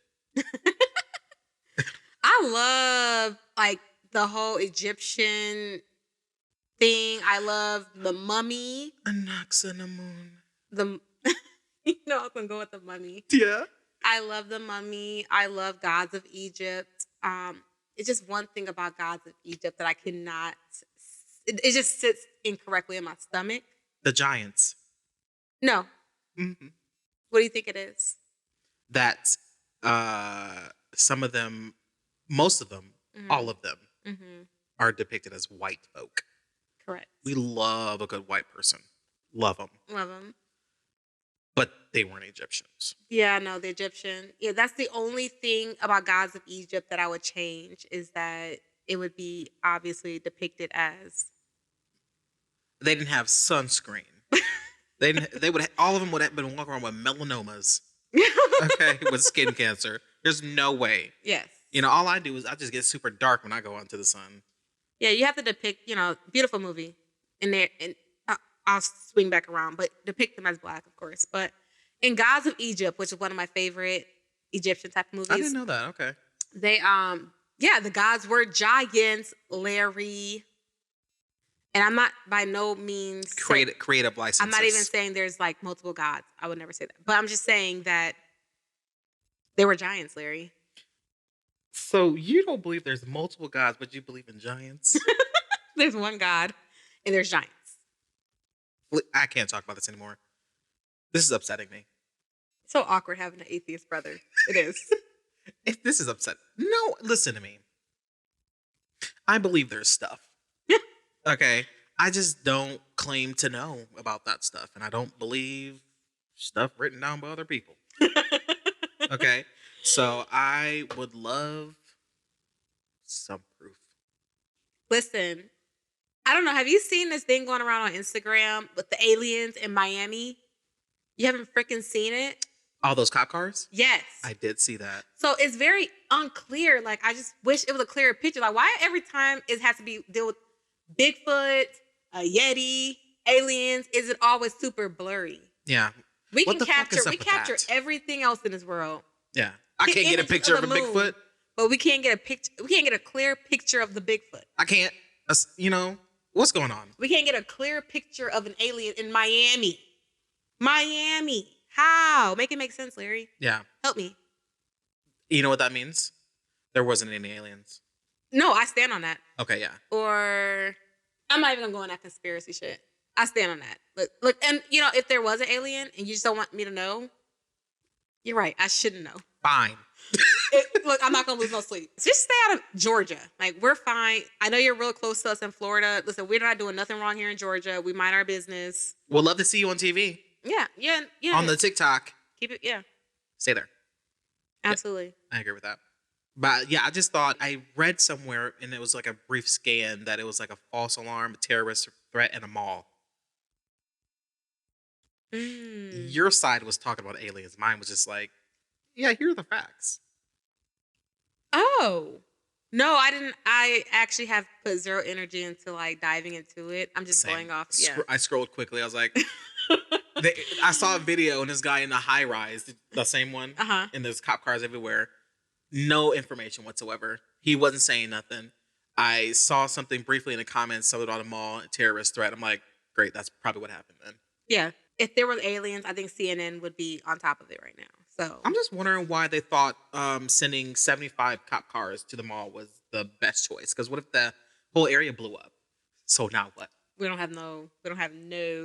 I love like the whole Egyptian thing. I love the mummy. A knocks on the moon. You know, I was gonna go with the mummy. Yeah. I love the mummy. I love gods of Egypt. It's just one thing about gods of Egypt that I cannot. It just sits incorrectly in my stomach. The giants. No. Mm-hmm. What do you think it is? That some of them, most of them, all of them are depicted as white folk. Correct. We love a good white person. Love them. Love them. But they weren't Egyptians. Yeah, no, the Egyptian. Yeah, that's the only thing about gods of Egypt that I would change is that it would be obviously depicted as. They didn't have sunscreen. All of them would have been walking around with melanomas. Okay, with skin cancer. There's no way. Yes. You know, all I do is I just get super dark when I go out into the sun. Yeah, you have to depict, beautiful movie in there, and I'll swing back around, but depict them as black, of course. But in Gods of Egypt, which is one of my favorite Egyptian type of movies. I didn't know that. Okay. They, the gods were giants, Larry. And I'm not by no means creative licenses. I'm not even saying there's like multiple gods. I would never say that. But I'm just saying that they were giants, Larry. So you don't believe there's multiple gods, but you believe in giants? There's one god and there's giants. I can't talk about this anymore. This is upsetting me. It's so awkward having an atheist brother. It is. This is upsetting. No, listen to me. I believe there's stuff. Okay, I just don't claim to know about that stuff, and I don't believe stuff written down by other people. Okay, so I would love some proof. Listen, I don't know. Have you seen this thing going around on Instagram with the aliens in Miami? You haven't freaking seen it? All those cop cars? Yes. I did see that. So it's very unclear. Like, I just wish it was a clearer picture. Like, why every time it has to be deal with Bigfoot, a Yeti, aliens, is it always super blurry? Yeah. We capture everything else in this world. Yeah. I can't get a picture of a Bigfoot. But we can't get a picture. We can't get a clear picture of the Bigfoot. I can't. What's going on? We can't get a clear picture of an alien in Miami. Miami. How? Make it make sense, Larry. Yeah. Help me. You know what that means? There wasn't any aliens. No, I stand on that. Okay, yeah. Or I'm not even gonna go on that conspiracy shit. I stand on that. Look, and if there was an alien and you just don't want me to know, you're right. I shouldn't know. Fine. Look, I'm not gonna lose no sleep. Just stay out of Georgia. Like, we're fine. I know you're real close to us in Florida. Listen, we're not doing nothing wrong here in Georgia. We mind our business. We'll love to see you on TV. Yeah. On the TikTok. Keep it, yeah. Stay there. Absolutely. Yeah, I agree with that. But yeah, I just thought I read somewhere, and it was like a brief scan, that it was like a false alarm, a terrorist threat, and a mall. Your side was talking about aliens. Mine was just like, yeah, here are the facts. Oh. No, I didn't. I actually have put zero energy into like diving into it. I'm just going off. Yeah. I scrolled quickly. I was like, I saw a video, and this guy in a high rise, the same one, and there's cop cars everywhere. No information whatsoever. He wasn't saying nothing. I saw something briefly in the comments, something about a mall, a terrorist threat. I'm like, great, that's probably what happened then. Yeah. If there were aliens, I think CNN would be on top of it right now. So I'm just wondering why they thought sending 75 cop cars to the mall was the best choice. Because what if the whole area blew up? So now what? We don't have no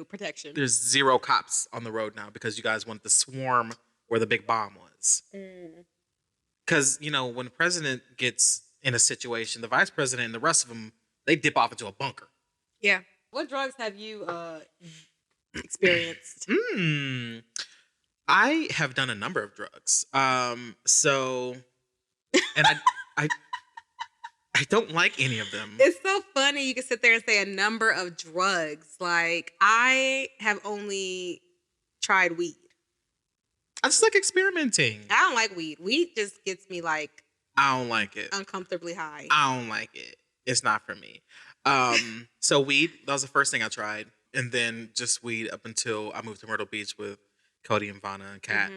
protection. There's 0 cops on the road now because you guys want the swarm where the big bomb was. Because, when the president gets in a situation, the vice president and the rest of them, they dip off into a bunker. Yeah. What drugs have you experienced? I have done a number of drugs. And I don't like any of them. It's so funny. You can sit there and say a number of drugs. Like, I have only tried weed. I just like experimenting. I don't like weed. Weed just gets me like, I don't like it. Uncomfortably high. I don't like it. It's not for me. So weed, that was the first thing I tried. And then just weed up until I moved to Myrtle Beach with Cody and Vanna and Kat.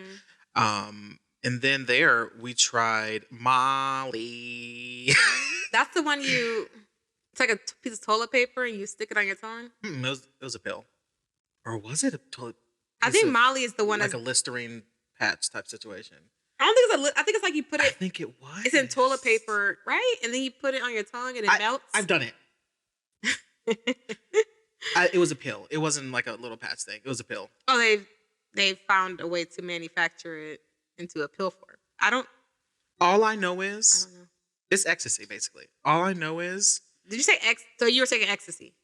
And then there we tried Molly. That's the one it's like a piece of toilet paper and you stick it on your tongue? It was a pill. Or was it a toilet? I think Molly is the one like a Listerine patch type situation. I don't think I think it's like you put it. I think it was. It's in toilet paper, right? And then you put it on your tongue and it melts. I've done it. It was a pill. It wasn't like a little patch thing. It was a pill. Oh, they found a way to manufacture it into a pill form. All I know is it's ecstasy, basically. All I know is. Did you say so you were taking ecstasy?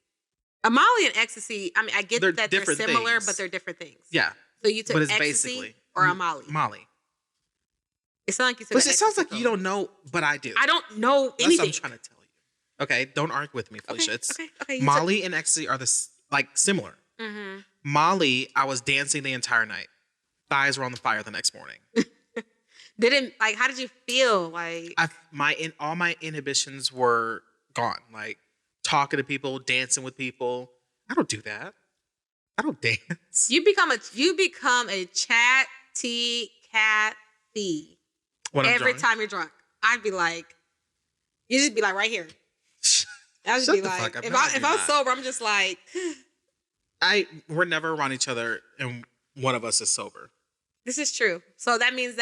A Molly and ecstasy, I mean, I get that they're similar, but they're different things. Yeah. So you took ecstasy or a Molly? Molly. It sounds like you took ecstasy. It sounds like you don't know, but I do. I don't know anything. That's what I'm trying to tell you. Okay, don't argue with me, Felicia. Okay. Molly and ecstasy are similar. Molly, I was dancing the entire night. Thighs were on the fire the next morning. How did you feel? Like all my inhibitions were gone. Like talking to people, dancing with people. I don't do that. I don't dance. You become a chatty Cathy. Every time you're drunk. I'd be like, you just be like right here. I would just be like, if I'm sober, I'm just like, we're never around each other, and one of us is sober. This is true. So that mean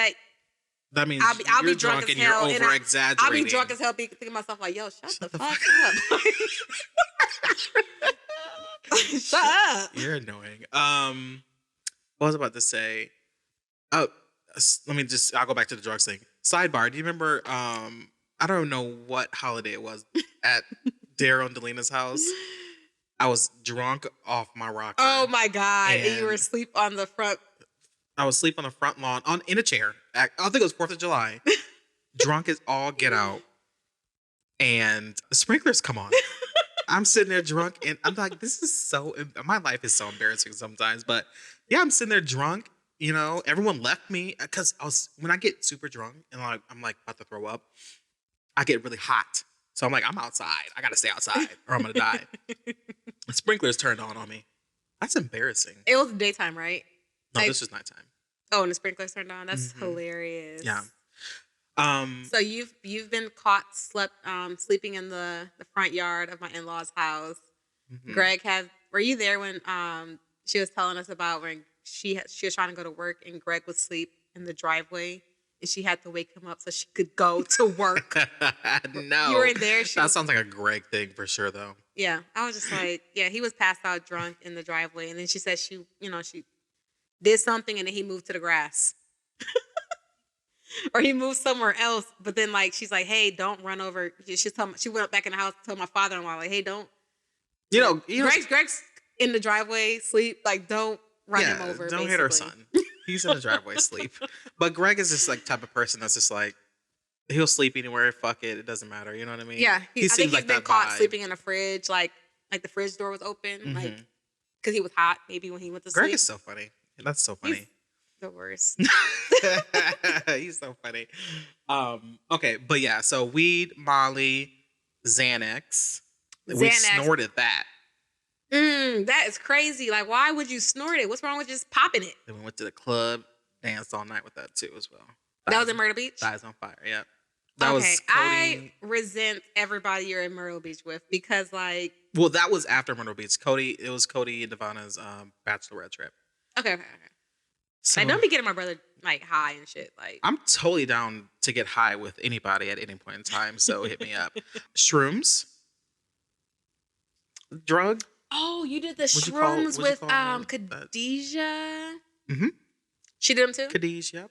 I'll be drunk as hell, and you're over exaggerating. I'll be drunk as hell, thinking to myself like, yo, shut the fuck up. Shut up. You're annoying. What was I about to say? Oh, I'll go back to the drugs thing. Sidebar, do you remember, I don't know what holiday it was at Daryl and Delina's house. I was drunk off my rocker. Oh my God. And you were asleep on the front. I was asleep on the front lawn in a chair. I think it was 4th of July. Drunk as all get out. And the sprinklers come on. I'm sitting there drunk and I'm like, my life is so embarrassing sometimes. But yeah, I'm sitting there drunk. Everyone left me because when I get super drunk and I'm like about to throw up, I get really hot. So I'm like, I'm outside. I got to stay outside or I'm going to die. The sprinklers turned on me. That's embarrassing. It was daytime, right? No, this was nighttime. Oh, and the sprinklers turned on? That's hilarious. Yeah. So you've been caught sleeping in the front yard of my in-laws' house. Greg were you there when she was telling us about when she was trying to go to work and Greg was asleep in the driveway and she had to wake him up so she could go to work? No. You were there. That sounds like a Greg thing for sure, though. Yeah. I was just like, yeah, he was passed out drunk in the driveway. And then she said she did something and then he moved to the grass. or he moved somewhere else. But then like she's like, hey, don't run over. She went back in the house, told my father-in-law like, hey, don't. Greg's in the driveway, sleep. Like, don't run him over. Don't basically. hit our son. He's in the driveway, sleep. But Greg is just like type of person that's just like he'll sleep anywhere. Fuck it, it doesn't matter. You know what I mean? Yeah, he seems I think like he's been that caught vibe. sleeping in a fridge, like the fridge door was open, like because he was hot. Maybe when he went to sleep. Greg is so funny. That's so funny. He's the worst. He's so funny. Okay, but yeah, so weed, Molly, Xanax. We snorted that. That is crazy. Like, why would you snort it? What's wrong with just popping it? Then we went to the club, danced all night with that too as well. That was in Myrtle Beach? Thighs on fire, yeah. That was Cody. I resent everybody you're in Myrtle Beach with because like... Well, that was after Myrtle Beach. It was Cody and Devonna's bachelorette trip. Okay. So, like, don't be getting my brother like high and shit. Like, I'm totally down to get high with anybody at any point in time, so hit me up. Shrooms? Drug? Oh, you did the shrooms with Khadijah? Mm-hmm. She did them too? Khadijah, yep.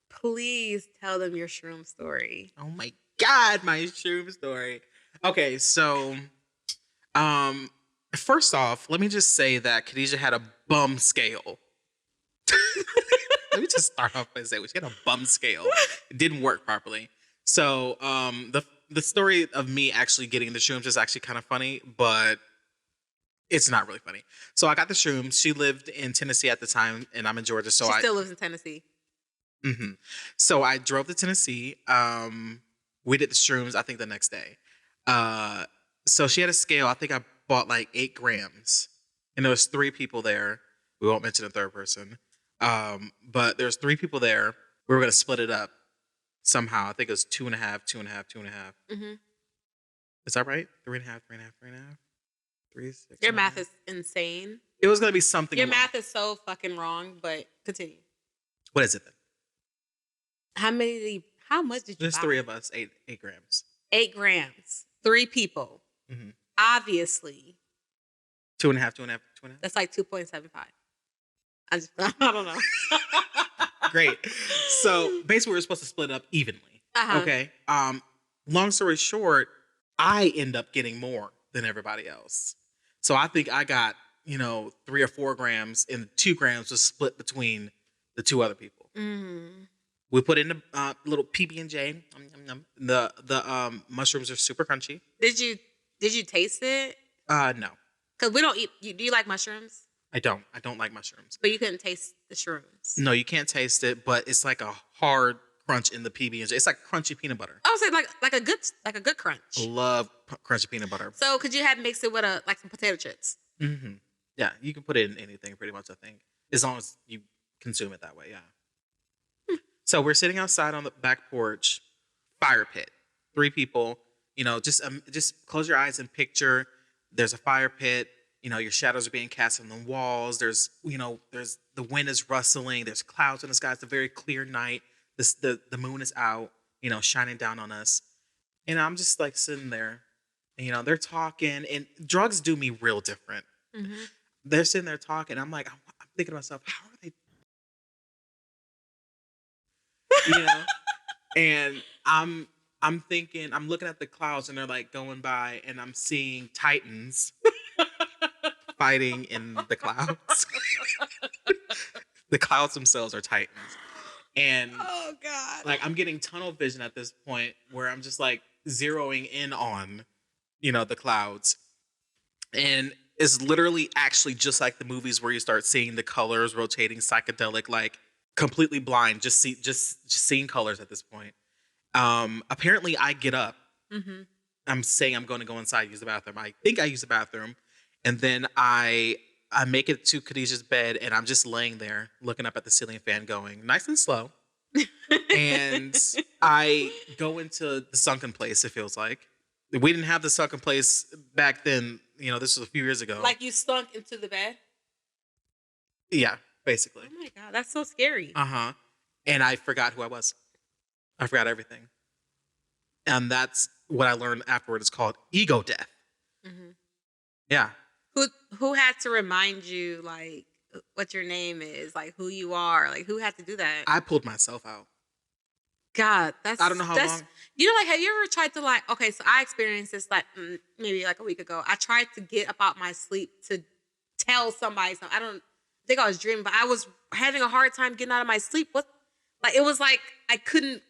Please tell them your shroom story. Oh my God, my shroom story. Okay, so first off, let me just say that Khadijah had a bum scale. Let me just start off by saying she had a bum scale. It didn't work properly. So the story of me actually getting the shrooms is actually kind of funny, but it's not really funny. So I got the shrooms. She lived in Tennessee at the time, and I'm in Georgia. So she still lives in Tennessee. Mm-hmm. So I drove to Tennessee. We did the shrooms, I think, the next day. So she had a scale. I think I bought like 8 grams. And there was 3 people there. We won't mention the third person. But there's 3 people there. We were going to split it up somehow. I think it was 2.5, 2.5, 2.5. Mm-hmm. Is that right? 3.5, 3.5, 3.5? 3, 6. Your math is insane. It was going to be something. Your math is so fucking wrong, but continue. What is it then? How much did you There's buy? 3 of us, 8 grams. 8 grams. 3 people. Mm-hmm. Obviously. 2.5, 2.5, 2.5. That's like 2.75. I don't know. Great. So basically we were supposed to split it up evenly. Uh-huh. Okay. Long story short, I end up getting more than everybody else. So I think I got, 3 or 4 grams, and 2 grams was split between the 2 other people. Mm-hmm. We put in the little PB&J. The mushrooms are super crunchy. Did you taste it? No. Because we don't eat. Do you like mushrooms? I don't like mushrooms. But you couldn't taste the shrooms. No, you can't taste it, but it's like a hard crunch in the PB&J. It's like crunchy peanut butter. I would say like a good crunch. I love crunchy peanut butter. So could you have mixed it with some potato chips? Mm-hmm. Yeah, you can put it in anything pretty much, I think. As long as you consume it that way, yeah. So we're sitting outside on the back porch, fire pit. 3 people, just close your eyes and picture there's a fire pit. Your shadows are being cast on the walls. There's the wind is rustling. There's clouds in the sky. It's a very clear night. The moon is out, shining down on us. And I'm just like sitting there, and, they're talking, and drugs do me real different. Mm-hmm. They're sitting there talking. I'm like, I'm thinking to myself, how are they? And I'm thinking, I'm looking at the clouds, and they're like going by, and I'm seeing titans fighting in the clouds. The clouds themselves are titans. And oh God, like I'm getting tunnel vision at this point where I'm just like zeroing in on, the clouds. And it's literally actually just like the movies where you start seeing the colors rotating, psychedelic, like completely blind, just seeing colors at this point. Apparently I get up. Mm-hmm. I'm saying I'm going to go inside, use the bathroom. I think I use the bathroom. And then I make it to Khadijah's bed, and I'm just laying there looking up at the ceiling fan going nice and slow. And I go into the sunken place, it feels like. We didn't have the sunken place back then. This was a few years ago. Like you sunk into the bed? Yeah, basically. Oh my God, that's so scary. Uh-huh. And I forgot who I was. I forgot everything. And that's what I learned afterward. It's called ego death. Mm-hmm. Yeah. Who had to remind you, like, what your name is, like, who you are? Like, who had to do that? I pulled myself out. God, I don't know how long. you know, like, have you ever tried to like? Okay, so I experienced this like maybe like a week ago. I tried to get up out my sleep to tell somebody something. I don't think I was dreaming, but I was having a hard time getting out of my sleep. What? Like it was like I couldn't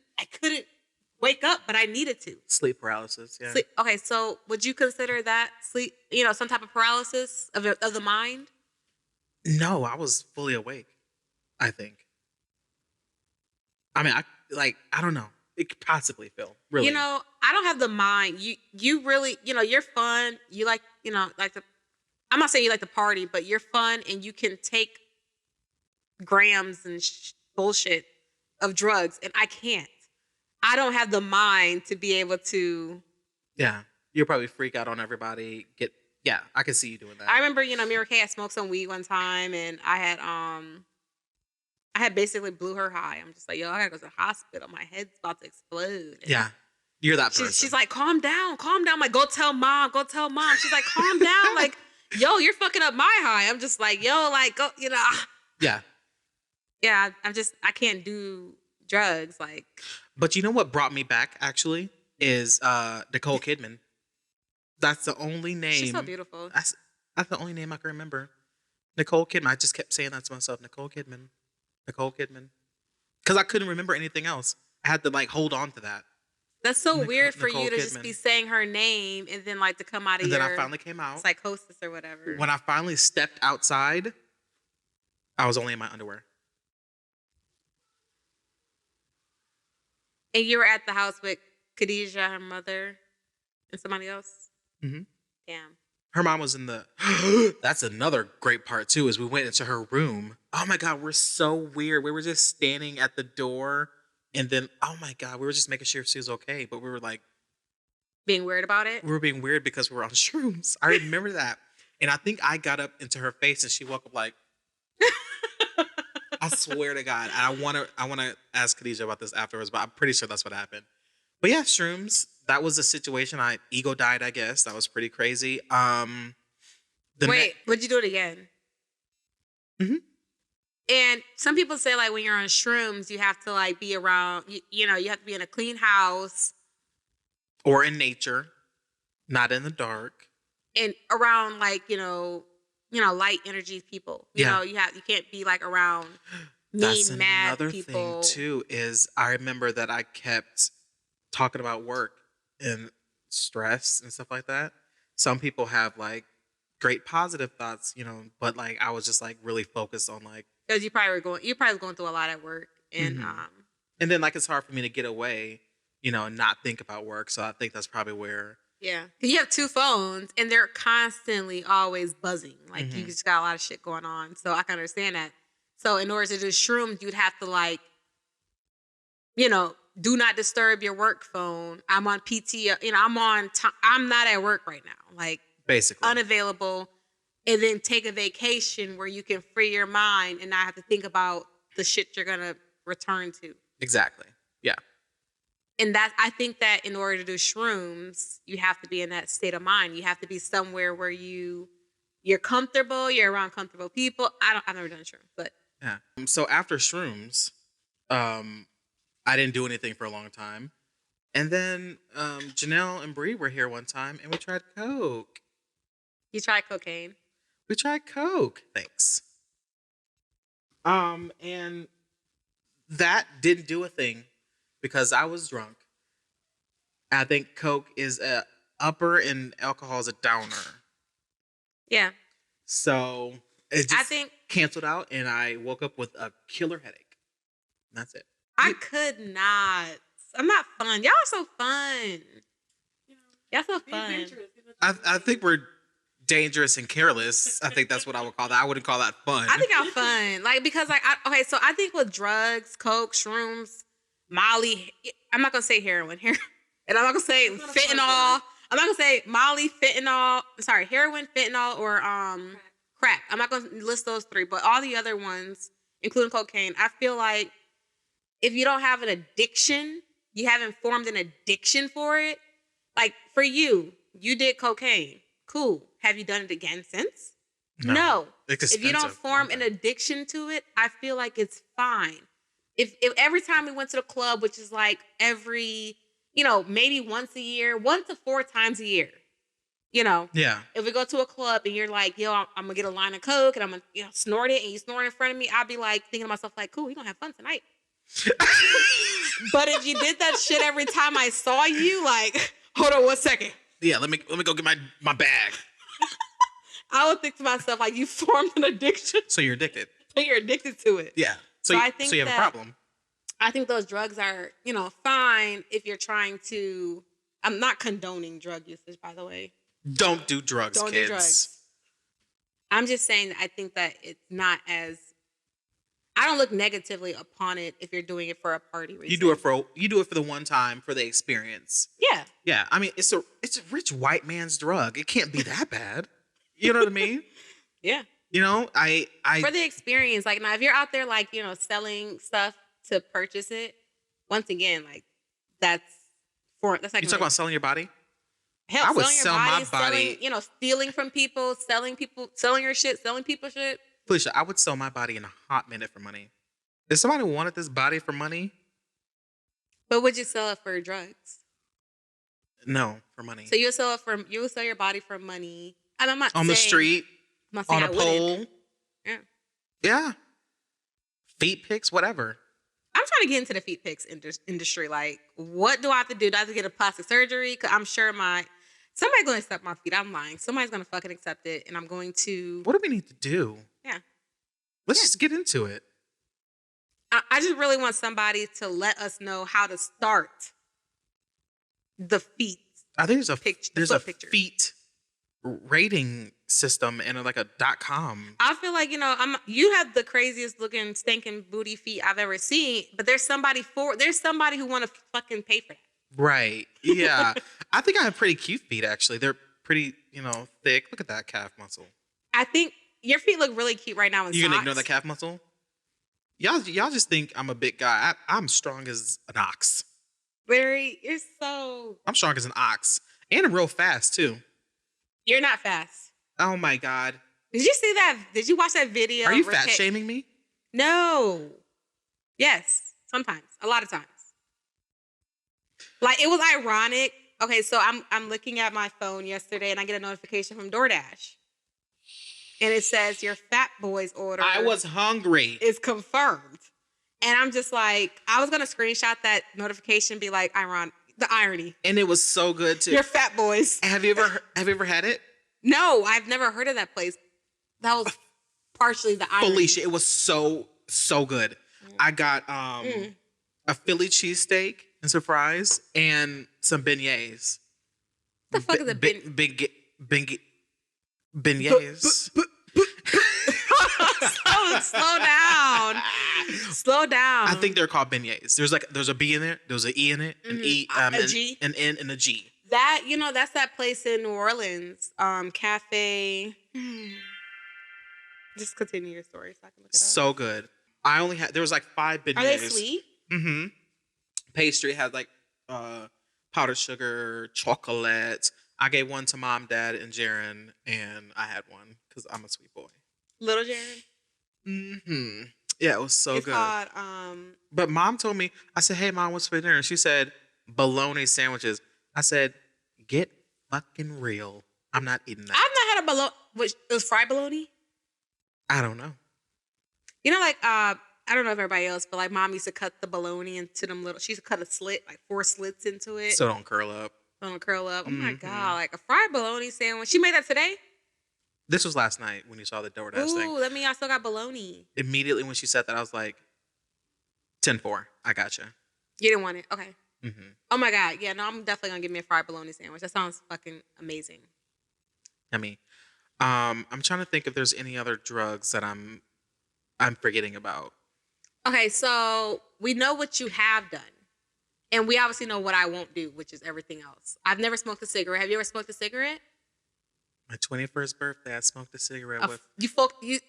wake up, but I needed to. Sleep paralysis. Yeah. Sleep. Okay, so would you consider that sleep? You know, some type of paralysis of the mind? No, I was fully awake. I think. I mean, I don't know. It could possibly feel really. You know, I don't have the mind. You really, you know, you're fun. You like, you know, like the. I'm not saying you like the party, but you're fun and you can take grams and bullshit of drugs, and I can't. I don't have the mind to be able to. Yeah, you'll probably freak out on everybody. Yeah, I can see you doing that. I remember, you know, Mira K. I smoked some weed one time, and I had basically blew her high. I'm just like, yo, I gotta go to the hospital. My head's about to explode. And yeah, you're that person. She's like, calm down, calm down. I'm like, go tell mom. She's like, calm down. Like, yo, you're fucking up my high. I'm just like, yo, like, go, you know. Yeah. Yeah, I can't do drugs. Like. But you know what brought me back, actually, is Nicole Kidman. That's the only name. She's so beautiful. That's the only name I can remember. Nicole Kidman. I just kept saying that to myself. Nicole Kidman. Because I couldn't remember anything else. I had to like hold on to that. That's so weird for Nicole you to Kidman. Just be saying her name and then like to come out of and your. And then I finally came out. Psychosis or whatever. When I finally stepped outside, I was only in my underwear. And you were at the house with Khadijah, her mother, and somebody else? Mm-hmm. Damn. Her mom was in the... That's another great part, too, is we went into her room. Oh, my God, we're so weird. We were just standing at the door, and then, oh, my God, we were just making sure she was okay, but we were, like... Being weird about it? We were being weird because we were on shrooms. I remember that. And I think I got up into her face, and she woke up like... I swear to God. I want to ask Khadijah about this afterwards, but I'm pretty sure that's what happened. But yeah, shrooms. That was a situation. Ego died, I guess. That was pretty crazy. Wait, would you do it again? Mm-hmm. And some people say like when you're on shrooms, you have to like be around, you know, you have to be in a clean house. Or in nature, not in the dark. And around like, you know, light energy people. You know, you can't be like around mean, mad people. That's another thing too, is I remember that I kept talking about work and stress and stuff like that. Some people have like great positive thoughts, you know, but like I was just like really focused on like, because you're probably going through a lot at work, and and then like it's hard for me to get away, you know, and not think about work. So I think that's probably where. Yeah, you have two phones and they're constantly always buzzing. Like you just got a lot of shit going on. So I can understand that. So in order to do shrooms, you'd have to like, you know, do not disturb your work phone. I'm on PTO. You know, I'm not at work right now. Like basically unavailable, and then take a vacation where you can free your mind and not have to think about the shit you're gonna return to. Exactly. Yeah. And I think that in order to do shrooms, you have to be in that state of mind. You have to be somewhere where you're comfortable, you're around comfortable people. I've never done shrooms, but yeah. So after shrooms, I didn't do anything for a long time. And then Janelle and Bree were here one time and we tried coke. You tried cocaine? We tried coke. Thanks. And that didn't do a thing. Because I was drunk. I think coke is a upper and alcohol is a downer. Yeah. So it just canceled out and I woke up with a killer headache. And that's it. I could not. I'm not fun. Y'all are so fun. Y'all so fun. I think we're dangerous and careless. I think that's what I would call that. I wouldn't call that fun. I think I'm fun. Like, because like, so I think with drugs, coke, shrooms, Molly, I'm not going to say heroin here. And I'm not going to say fentanyl. I'm not going to say Molly, heroin, fentanyl, or crack. I'm not going to list those three. But all the other ones, including cocaine, I feel like if you don't have an addiction, you haven't formed an addiction for it. Like for you did cocaine. Cool. Have you done it again since? No. If you don't form an addiction to it, I feel like it's fine. if every time we went to the club, which is like every, maybe once a year, 1 to 4 times a year, Yeah. if we go to a club and you're like, yo, I'm gonna get a line of coke and I'm gonna, snort it, and you snort in front of me, I'll be like thinking to myself like, cool, we gonna have fun tonight. But if you did that shit every time I saw you, like, hold on 1 second. Yeah, let me go get my bag. I would think to myself like, you formed an addiction. So you're addicted. So you're addicted to it. Yeah. So I think so you have a problem. I think those drugs are, fine if you're trying to. I'm not condoning drug usage, by the way. Don't do drugs, Don't kids. do drugs. I'm just saying that I think that it's not as. I don't look negatively upon it if you're doing it for a party reason. You do it for the one time, for the experience. Yeah. Yeah. I mean, it's a rich white man's drug. It can't be that bad. You know what I mean? Yeah. I for the experience, like, now if you're out there like, selling stuff to purchase it, once again, like, that's like, you talk about selling your body? Hell, I would selling your sell body, my body. stealing from people, selling your shit, selling people shit. Felicia, I would sell my body in a hot minute for money. If somebody wanted this body for money. But would you sell it for drugs? No, for money. So you would sell your body for money. And I'm not on the street, on a pole. Yeah. Yeah. Feet pics, whatever. I'm trying to get into the feet pics industry. Like, what do I have to do? Do I have to get a plastic surgery? Because I'm sure somebody's going to accept my feet. I'm lying. Somebody's going to fucking accept it, and I'm going to. What do we need to do? Yeah. Let's just get into it. I just really want somebody to let us know how to start the feet. I think there's a picture. feet rating system and like a .com. I feel like, you have the craziest looking stinking booty feet I've ever seen, but there's somebody who want to fucking pay for that. Right. Yeah. I think I have pretty cute feet, actually. They're pretty, thick. Look at that calf muscle. I think your feet look really cute right now in You socks. gonna ignore that calf muscle? Y'all just think I'm a big guy. I'm strong as an ox. You're so. I'm strong as an ox. And I'm real fast, too. You're not fast. Oh, my God. Did you see that? Did you watch that video? Are you fat shaming me? No. Yes. Sometimes. A lot of times. Like, it was ironic. Okay, so I'm looking at my phone yesterday and I get a notification from DoorDash. And it says your fat boy's order. I was hungry. Is confirmed. And I'm just like, I was going to screenshot that notification, be like, the irony. And it was so good too. Your fat boys. Have you ever had it? No, I've never heard of that place. That was partially the irony. Felicia, it was so good. I got a Philly cheesesteak and some fries and some beignets. What the fuck is a beignets? Slow down. I think they're called beignets. There's a B in there. There's an E in it, an E, a G, an N, and a G. That that's that place in New Orleans, cafe. Just continue your story so I can look it up. So good. There was like 5 beignets. Are they sweet? Mm-hmm. Pastry had like powdered sugar, chocolate. I gave one to Mom, Dad, and Jaron, and I had one because I'm a sweet boy. Little Jaron? Mm-hmm. Yeah, it was so good. It's called, But Mom told me, I said, hey, Mom, what's for dinner? And she said, bologna sandwiches. I said, get fucking real. I'm not eating that. I've not had a bologna. Which, it was fried bologna? I don't know. Like, I don't know if everybody else, but like Mom used to cut the bologna into them little, she used to cut a slit, like 4 slits into it. So don't curl up. Don't curl up. Oh my God. Like a fried bologna sandwich. She made that today? This was last night when you saw the DoorDash thing. Ooh, that means I still got bologna. Immediately when she said that, I was like, 10-4. I gotcha. You didn't want it? Okay. Mm-hmm. Oh my God. Yeah, no, I'm definitely going to give me a fried bologna sandwich. That sounds fucking amazing. I mean, I'm trying to think if there's any other drugs that I'm forgetting about. Okay, so we know what you have done. And we obviously know what I won't do, which is everything else. I've never smoked a cigarette. Have you ever smoked a cigarette? My 21st birthday, I smoked a cigarette with... You fucked the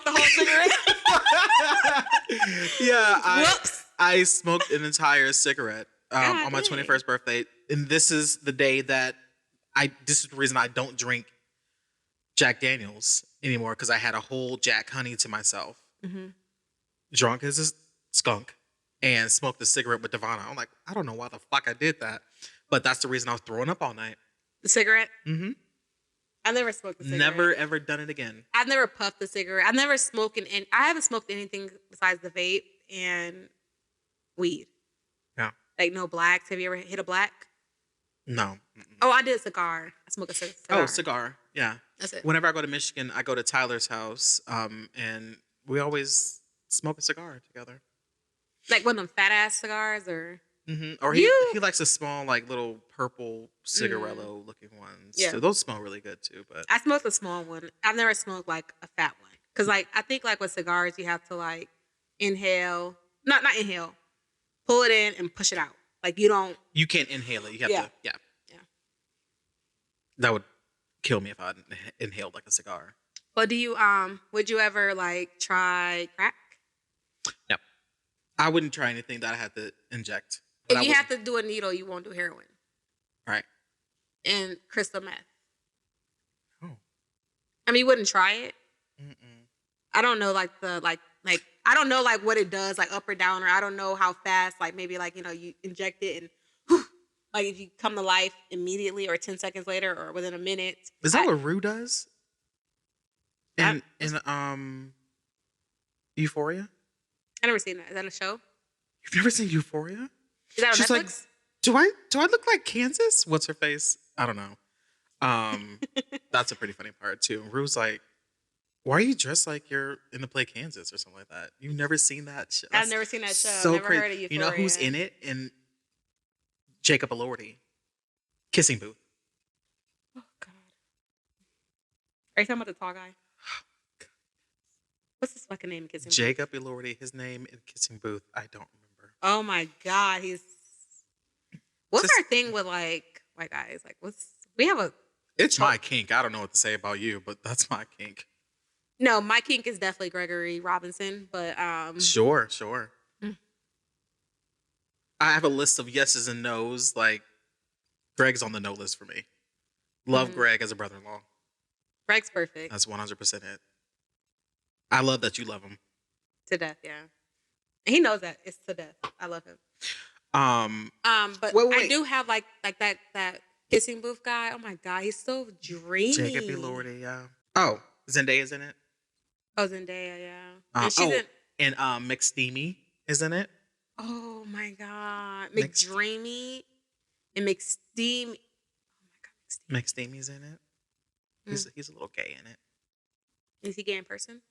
whole cigarette? Yeah, I smoked an entire cigarette on my 21st birthday. And this is the day that this is the reason I don't drink Jack Daniels anymore because I had a whole Jack Honey to myself, drunk as a skunk, and smoked a cigarette with Devonna. I'm like, I don't know why the fuck I did that, but that's the reason I was throwing up all night. The cigarette? Mm-hmm. I never smoked a cigarette. Never ever done it again. I've never puffed a cigarette. I've never smoked I haven't smoked anything besides the vape and weed. Yeah. Like no blacks. Have you ever hit a black? No. Mm-mm. Oh, I did a cigar. I smoke a cigar. Oh, cigar. Yeah. That's it. Whenever I go to Michigan, I go to Tyler's house, and we always smoke a cigar together. Like one of them fat ass cigars, or or he likes the small, like little purple cigarello looking ones. Yeah, so those smell really good too. But I smoked a small one. I've never smoked like a fat one because, like, I think like with cigars, you have to like inhale, not inhale, pull it in and push it out. Like you can't inhale it. You have to. Yeah. That would kill me if I inhaled like a cigar. But would you ever like try crack? No. I wouldn't try anything that I had to inject. If you have to do a needle, you won't do heroin. Right. And crystal meth. Oh. I mean, you wouldn't try it? Mm-mm. I don't know like I don't know like what it does, like up or down, or I don't know how fast, like maybe like, you inject it and whew, like if you come to life immediately or 10 seconds later or within a minute. Is that what Rue does? In Euphoria? I never seen that. Is that a show? You've never seen Euphoria? Is that on She's Netflix? Like, do I look like Kansas? What's her face? I don't know. That's a pretty funny part too. Rue's like, why are you dressed like you're in the play Kansas or something like that? You've never seen that show? I've never seen that show. So never crazy. Heard of Euphoria. You know who's in it? In Jacob Elordi. Kissing Booth. Oh God. Are you talking about the tall guy? What's his fucking name in Kissing Booth? Jacob Elordi. His name in Kissing Booth, I don't remember. Oh my God. What's our thing with like white guys? Like It's my kink. I don't know what to say about you, but that's my kink. No, my kink is definitely Gregory Robinson, but Sure. I have a list of yeses and nos. Like, Greg's on the no list for me. Love Greg as a brother-in-law. Greg's perfect. That's 100% it. I love that you love him. To death, yeah. And he knows that. It's to death. I love him. But wait. I do have like that Kissing Booth guy. Oh my God, he's so dreamy. Jacob Elordi, yeah. Oh, Zendaya's in it. Oh, Zendaya, yeah. And she's and McSteamy is in it. Oh my God, McDreamy and McSteam. Oh my God, McSteamy's in it. He's a little gay in it. Is he gay in person?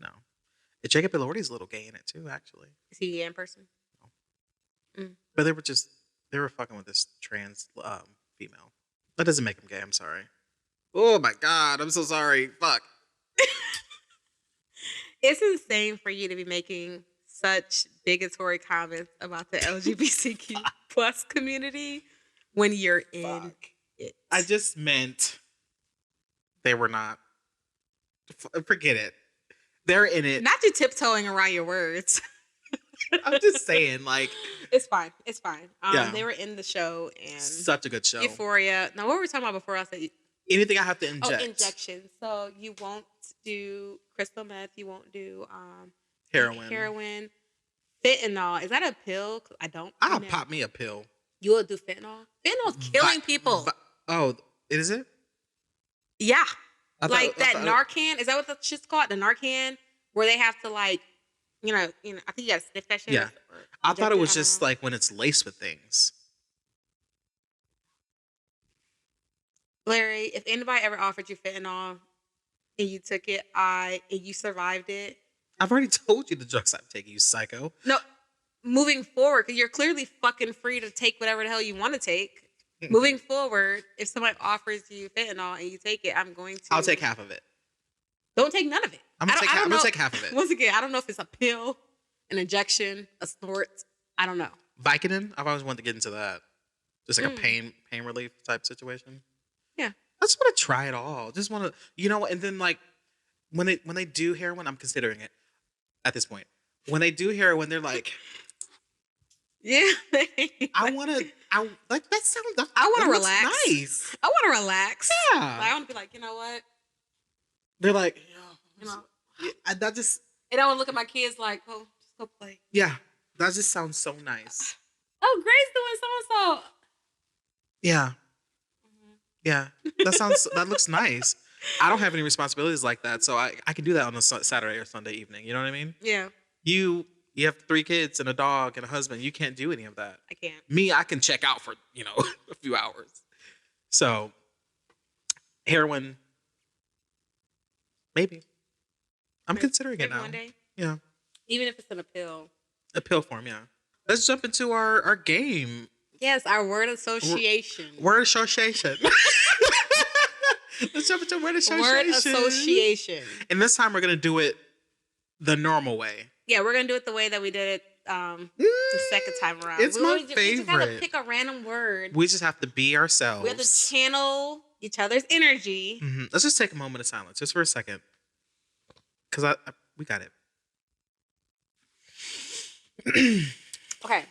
No. Jacob Elordi's a little gay in it too, actually. Is he gay in person? No. But they were fucking with this trans female. That doesn't make him gay. I'm sorry. Oh my God, I'm so sorry. Fuck. It's insane for you to be making such bigotry comments about the LGBTQ plus community when you're in it. I just meant they were not. Forget it. They're in it. Not you tiptoeing around your words. I'm just saying, like, it's fine. It's fine. They were in the show and such a good show. Euphoria. Now, what were we talking about before? I said anything I have to inject. Oh, injections. So you won't do crystal meth. You won't do heroin. Fentanyl. Is that a pill? I'll pop me a pill. You will do fentanyl? Fentanyl's killing people. Is it? Yeah. Narcan. Is that what the shit's called? The Narcan, where they have to like, I think you gotta sniff that shit. Yeah. I thought it was just like when it's laced with things. Larry, if anybody ever offered you fentanyl and you took it, and you survived it. I've already told you the drugs I'm taking, you psycho. No, moving forward, because you're clearly fucking free to take whatever the hell you want to take. Moving forward, if somebody offers you fentanyl and you take it, I'll take half of it. Don't take none of it. I'm gonna take half of it. Once again, I don't know if it's a pill, an injection, a snort. I don't know. Vicodin? I've always wanted to get into that. Just like a pain relief type situation. Yeah. I just want to try it all. Just want to, and then like when they do heroin, I'm considering it at this point. When they do heroin, they're like, yeah. I want to relax. I want to relax. Nice. I want to relax. Yeah. I want to be like, you know what? They're like, You know, that just, and I would look at my kids like, oh, just go play. yeah, that just sounds so nice. Oh, Grace doing so and so. Yeah. Yeah. That looks nice. I don't have any responsibilities like that. So I can do that on a Saturday or Sunday evening. You know what I mean? Yeah. You have 3 kids and a dog and a husband. You can't do any of that. I can't. Me, I can check out for, a few hours. So heroin, maybe. I'm considering it now. One day. Yeah. Even if it's in a pill. A pill form, yeah. Let's jump into our game. Yes, our word association. Word association. Let's jump into word association. Word association. And this time we're going to do it the normal way. Yeah, we're going to do it the way that we did it the second time around. It's my favorite. We just got to pick a random word. We just have to be ourselves. We have to channel each other's energy. Mm-hmm. Let's just take a moment of silence, just for a second. Because we got it. Okay.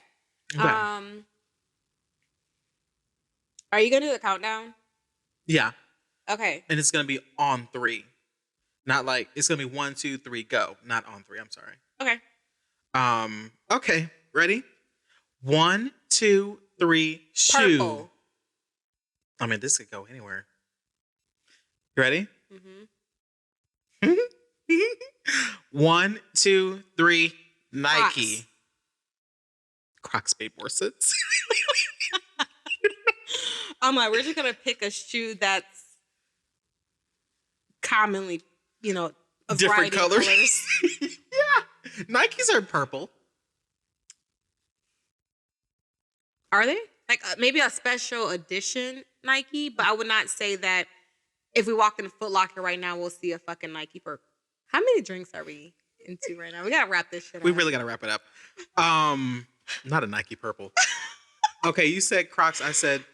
Are you going to do the countdown? Yeah. Okay. And it's going to be on 3. Not like, it's going to be 1, 2, 3, go. Not on 3, I'm sorry. Okay. Okay. Ready? 1, 2, 3, shoe. Purple. I mean, this could go anywhere. You ready? Mm-hmm. 1, 2, 3, Nike. Crocs. Crocs made more sense. I'm like, we're just going to pick a shoe that's commonly, a different variety of colors. Yeah. Nikes are purple. Are they? Like maybe a special edition Nike, but I would not say that if we walk in Foot Locker right now, we'll see a fucking Nike purple. How many drinks are we into right now? We got to wrap this shit up. We really got to wrap it up. Not a Nike purple. Okay, you said Crocs. I said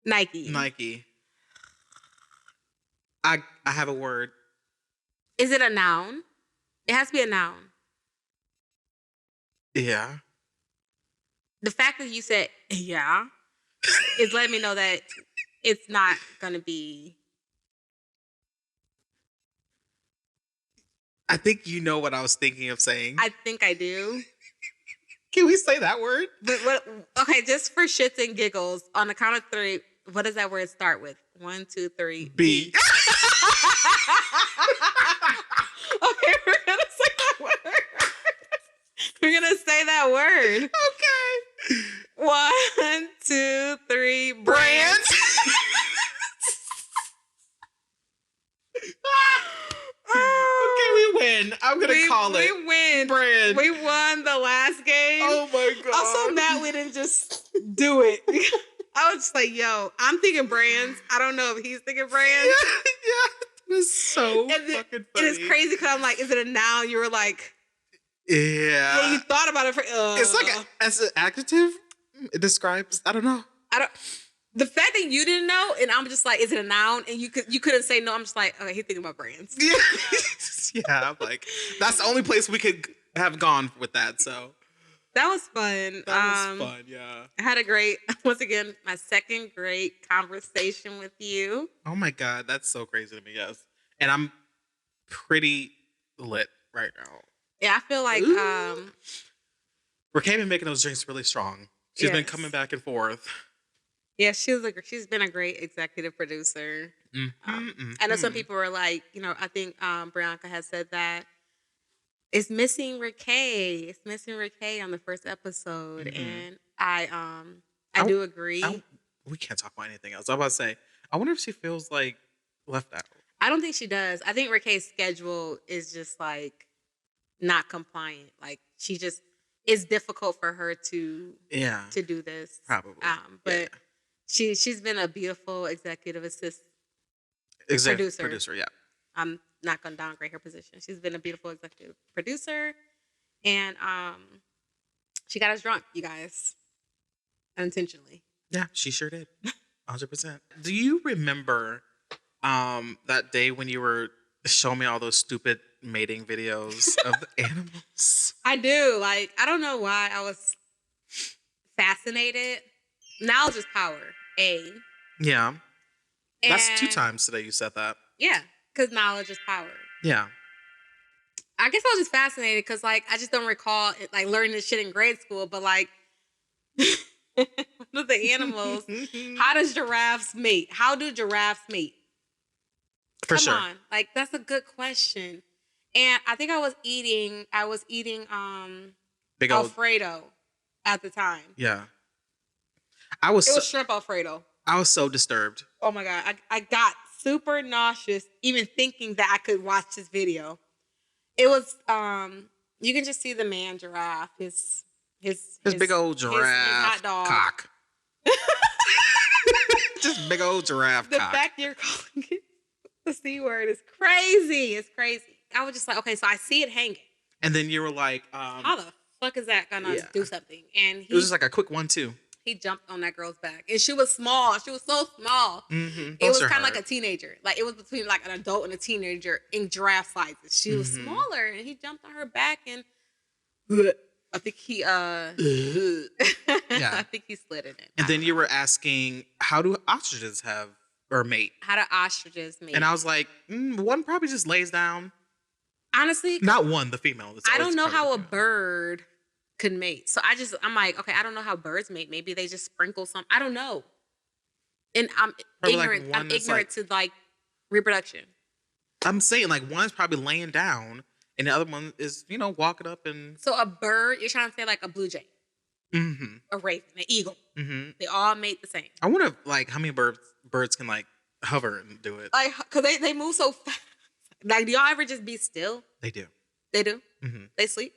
Nike. I have a word. Is it a noun? It has to be a noun. Yeah. The fact that you said yeah is letting me know that it's not going to be. I think you know what I was thinking of saying. I think I do. Can we say that word? But okay, just for shits and giggles, on the count of 3, what does that word start with? 1, 2, 3. B. Okay, we're gonna say that word. We're gonna say that word. Okay. 1, 2, 3. Brand. Okay, we win. I'm gonna call it. We win. Brand. We won the last game. Oh my god. I'm so mad we didn't just do it. I was just like, yo, I'm thinking brands. I don't know if he's thinking brands. Yeah. It was so fucking funny. And it's crazy because I'm like, is it a noun? You were like, yeah. You thought about it for. It's like as an adjective. It describes. I don't know. The fact that you didn't know, and I'm just like, is it a noun? And you couldn't say no. I'm just like, okay, he's thinking about brands. Yeah. Yeah. I'm like, that's the only place we could have gone with that. So that was fun. That was fun. Yeah. I had a great, once again, my second great conversation with you. Oh my god, that's so crazy to me. Yes, and I'm pretty lit right now. Yeah, I feel like Raquel been making those drinks really strong. She's been coming back and forth. Yeah, she's been a great executive producer. I know some people were like, I think Brianka has said that it's missing Raquel. It's missing Raquel on the first episode, and I do agree. We can't talk about anything else. I was about to say, I wonder if she feels like left out. I don't think she does. I think Raquel's schedule is just like not compliant. Like it's difficult for her to do this. Probably. But she's been a beautiful executive producer. Yeah. I'm not gonna downgrade her position. She's been a beautiful executive producer, and she got us drunk, you guys, unintentionally. Yeah, she sure did. 100%. Do you remember that day when you were showing me all those stupid mating videos of the animals? I do. Like, I don't know why I was fascinated. Knowledge is power. A. Yeah. And that's 2 times today you said that. Yeah. Because knowledge is power. Yeah. I guess I was just fascinated because, like, I just don't recall like learning this shit in grade school. But like, one of the animals. How does giraffes mate? How do giraffes mate? For sure. Come on, like that's a good question. And I think I was eating Big old Alfredo at the time. Yeah. It was shrimp Alfredo. I was so disturbed. Oh my God. I got super nauseous even thinking that I could watch this video. It was you can just see the man giraffe, his big old giraffe his hot dog. cock. Just big old giraffe the cock. The fact you're calling it the C word is crazy. It's crazy. I was just like, okay, so I see it hanging. And then you were like, how the fuck is that gonna do something? And it was just like a quick 1-2. He jumped on that girl's back. And she was small. She was so small. Mm-hmm. It was kind of like a teenager. Like, it was between like an adult and a teenager in giraffe sizes. She was smaller. And he jumped on her back and I think he yeah. I think he slid in it. And then you were asking, how do ostriches have or mate? How do ostriches mate? And I was like, one probably just lays down. Honestly, not one, the female. I don't know how a bird could mate. So I'm like, okay, I don't know how birds mate. Maybe they just sprinkle some. I don't know. And I'm probably ignorant. Like I'm ignorant to like reproduction. I'm saying like one is probably laying down and the other one is, walking up and. So a bird, you're trying to say like a blue jay. Mm-hmm. A raven, an eagle. Mm-hmm. They all mate the same. I wonder like how many birds can like hover and do it. Like, cause they move so fast. Like, do y'all ever just be still? They do. They do? Mm-hmm. They sleep?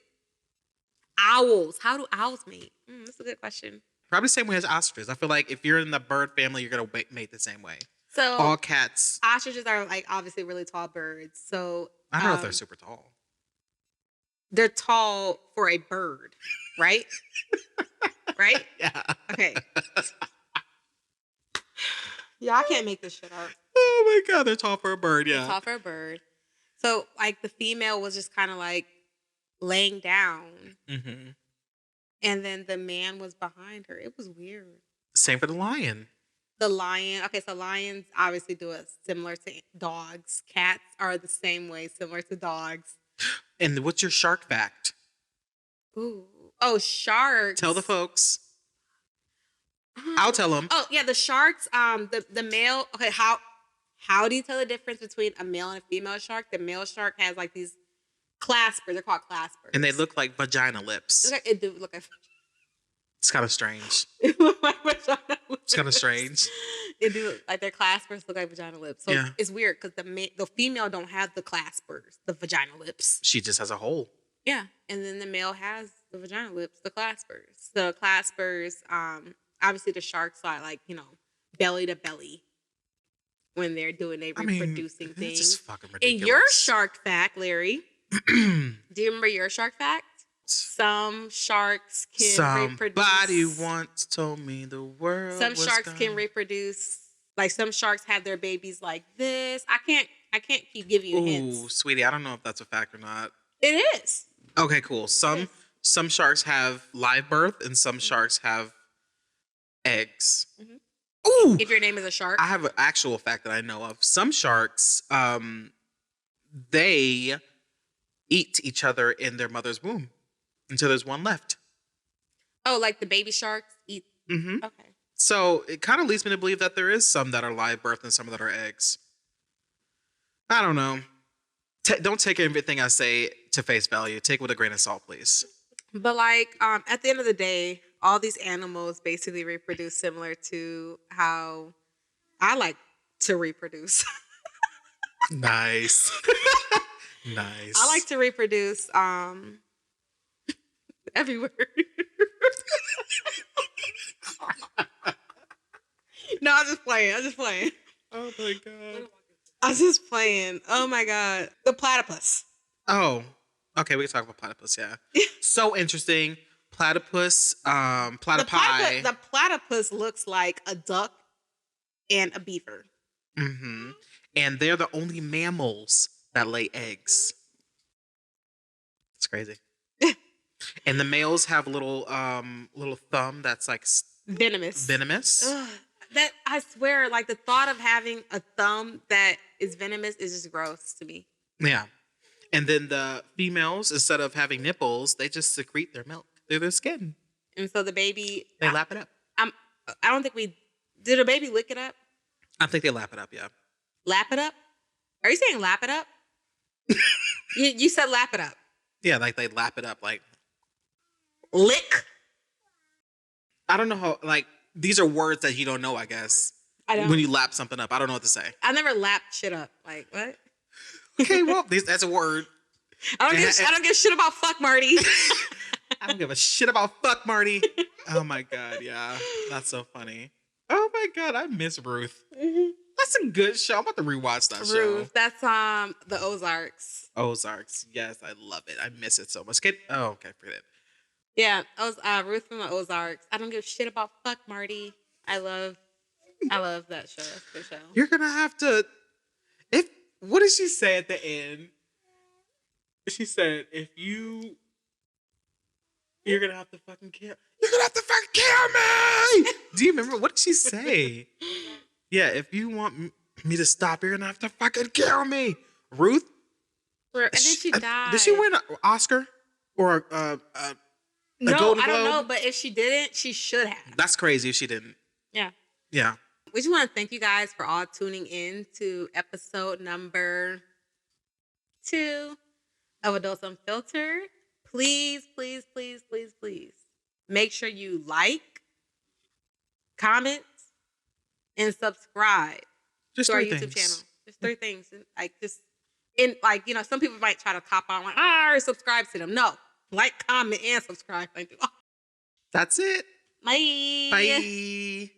Owls. How do owls mate? That's a good question. Probably the same way as ostriches. I feel like if you're in the bird family, you're going to mate the same way. So all cats. Ostriches are like obviously really tall birds. So I don't know if they're super tall. They're tall for a bird, right? Right? Yeah. Okay. Yeah, I can't make this shit up. Oh my God, they're tall for a bird, yeah. They're tall for a bird. So, like, the female was just kind of like laying down. Mm-hmm. And then the man was behind her. It was weird. Same for the lion. The lion. Okay, so lions obviously do it similar to dogs. Cats are the same way, similar to dogs. And what's your shark fact? Ooh. Oh, sharks. Tell the folks. I'll tell them. Oh, yeah, the sharks, the male, okay, how do you tell the difference between a male and a female shark? The male shark has like these claspers. They're called claspers. And they look like vagina lips. It do look like. It's kind of strange. It look like vagina lips. It's kind of strange. It do like their claspers look like vagina lips. So yeah. It's weird because the female don't have the claspers, the vagina lips. She just has a hole. Yeah, and then the male has the vagina lips, the claspers. The claspers, obviously the sharks are like belly to belly. When they're reproducing things. It's just fucking ridiculous. And your shark fact, Larry, do you remember your shark fact? Some sharks can reproduce. Somebody once told me the world. Some sharks can reproduce. Like some sharks have their babies like this. I can't keep giving you hints. Ooh, sweetie, I don't know if that's a fact or not. It is. Okay, cool. Some sharks have live birth and some sharks have eggs. Mm-hmm. Ooh, if your name is a shark. I have an actual fact that I know of. Some sharks, they eat each other in their mother's womb until there's one left. Oh, like the baby sharks eat. Mm-hmm. Okay. So it kind of leads me to believe that there is some that are live birth and some that are eggs. I don't know. Don't take everything I say to face value. Take it with a grain of salt, please. But like, at the end of the day, all these animals basically reproduce similar to how I like to reproduce. Nice. Nice. I like to reproduce everywhere. No, I'm just playing. Oh my God. I was just playing. Oh my God. The platypus. Oh, okay. We can talk about platypus. Yeah. So interesting. Platypus, platypi. The platypus looks like a duck and a beaver. Mm-hmm. And they're the only mammals that lay eggs. It's crazy. And the males have a little thumb that's like venomous. Venomous. Ugh. that I swear, like the thought of having a thumb that is venomous is just gross to me. Yeah. And then the females, instead of having nipples, they just secrete their milk through their skin. And so the baby, They lap it up. I don't think did a baby lick it up? I think they lap it up, yeah. Lap it up? Are you saying lap it up? you said lap it up. Yeah, like they lap it up, like Lick? I don't know how, like, these are words that you don't know, I guess. I don't. When you lap something up, I don't know what to say. I never lapped shit up. Like, what? Okay, well, that's a word. I don't give shit about fuck Marty. I don't give a shit about fuck Marty. Oh my God, yeah. That's so funny. Oh my God, I miss Ruth. Mm-hmm. That's a good show. I'm about to rewatch that show. Ruth, that's the Ozarks. Ozarks. Yes, I love it. I miss it so much. Okay, forget it. Yeah, Ruth from the Ozarks. I don't give a shit about fuck Marty. I love that show. That's a good show. You're gonna have to. What did she say at the end? She said, "You're gonna have to fucking kill. You're gonna have to fucking kill me." Do you remember what did she say? Yeah, if you want me to stop, you're gonna have to fucking kill me, Ruth. And then she died. Did she win an Oscar or a no, Golden I don't Globe? know, but if she didn't, she should have. That's crazy if she didn't. Yeah. Yeah. We just want to thank you guys for all tuning in to episode number 2 of Adults Unfiltered. Please, please, please, please, please make sure you like, comment, and subscribe to our YouTube channel. Just 3 things. Some people might try to cop on like, subscribe to them. No. Like, comment, and subscribe. That's it. Bye. Bye.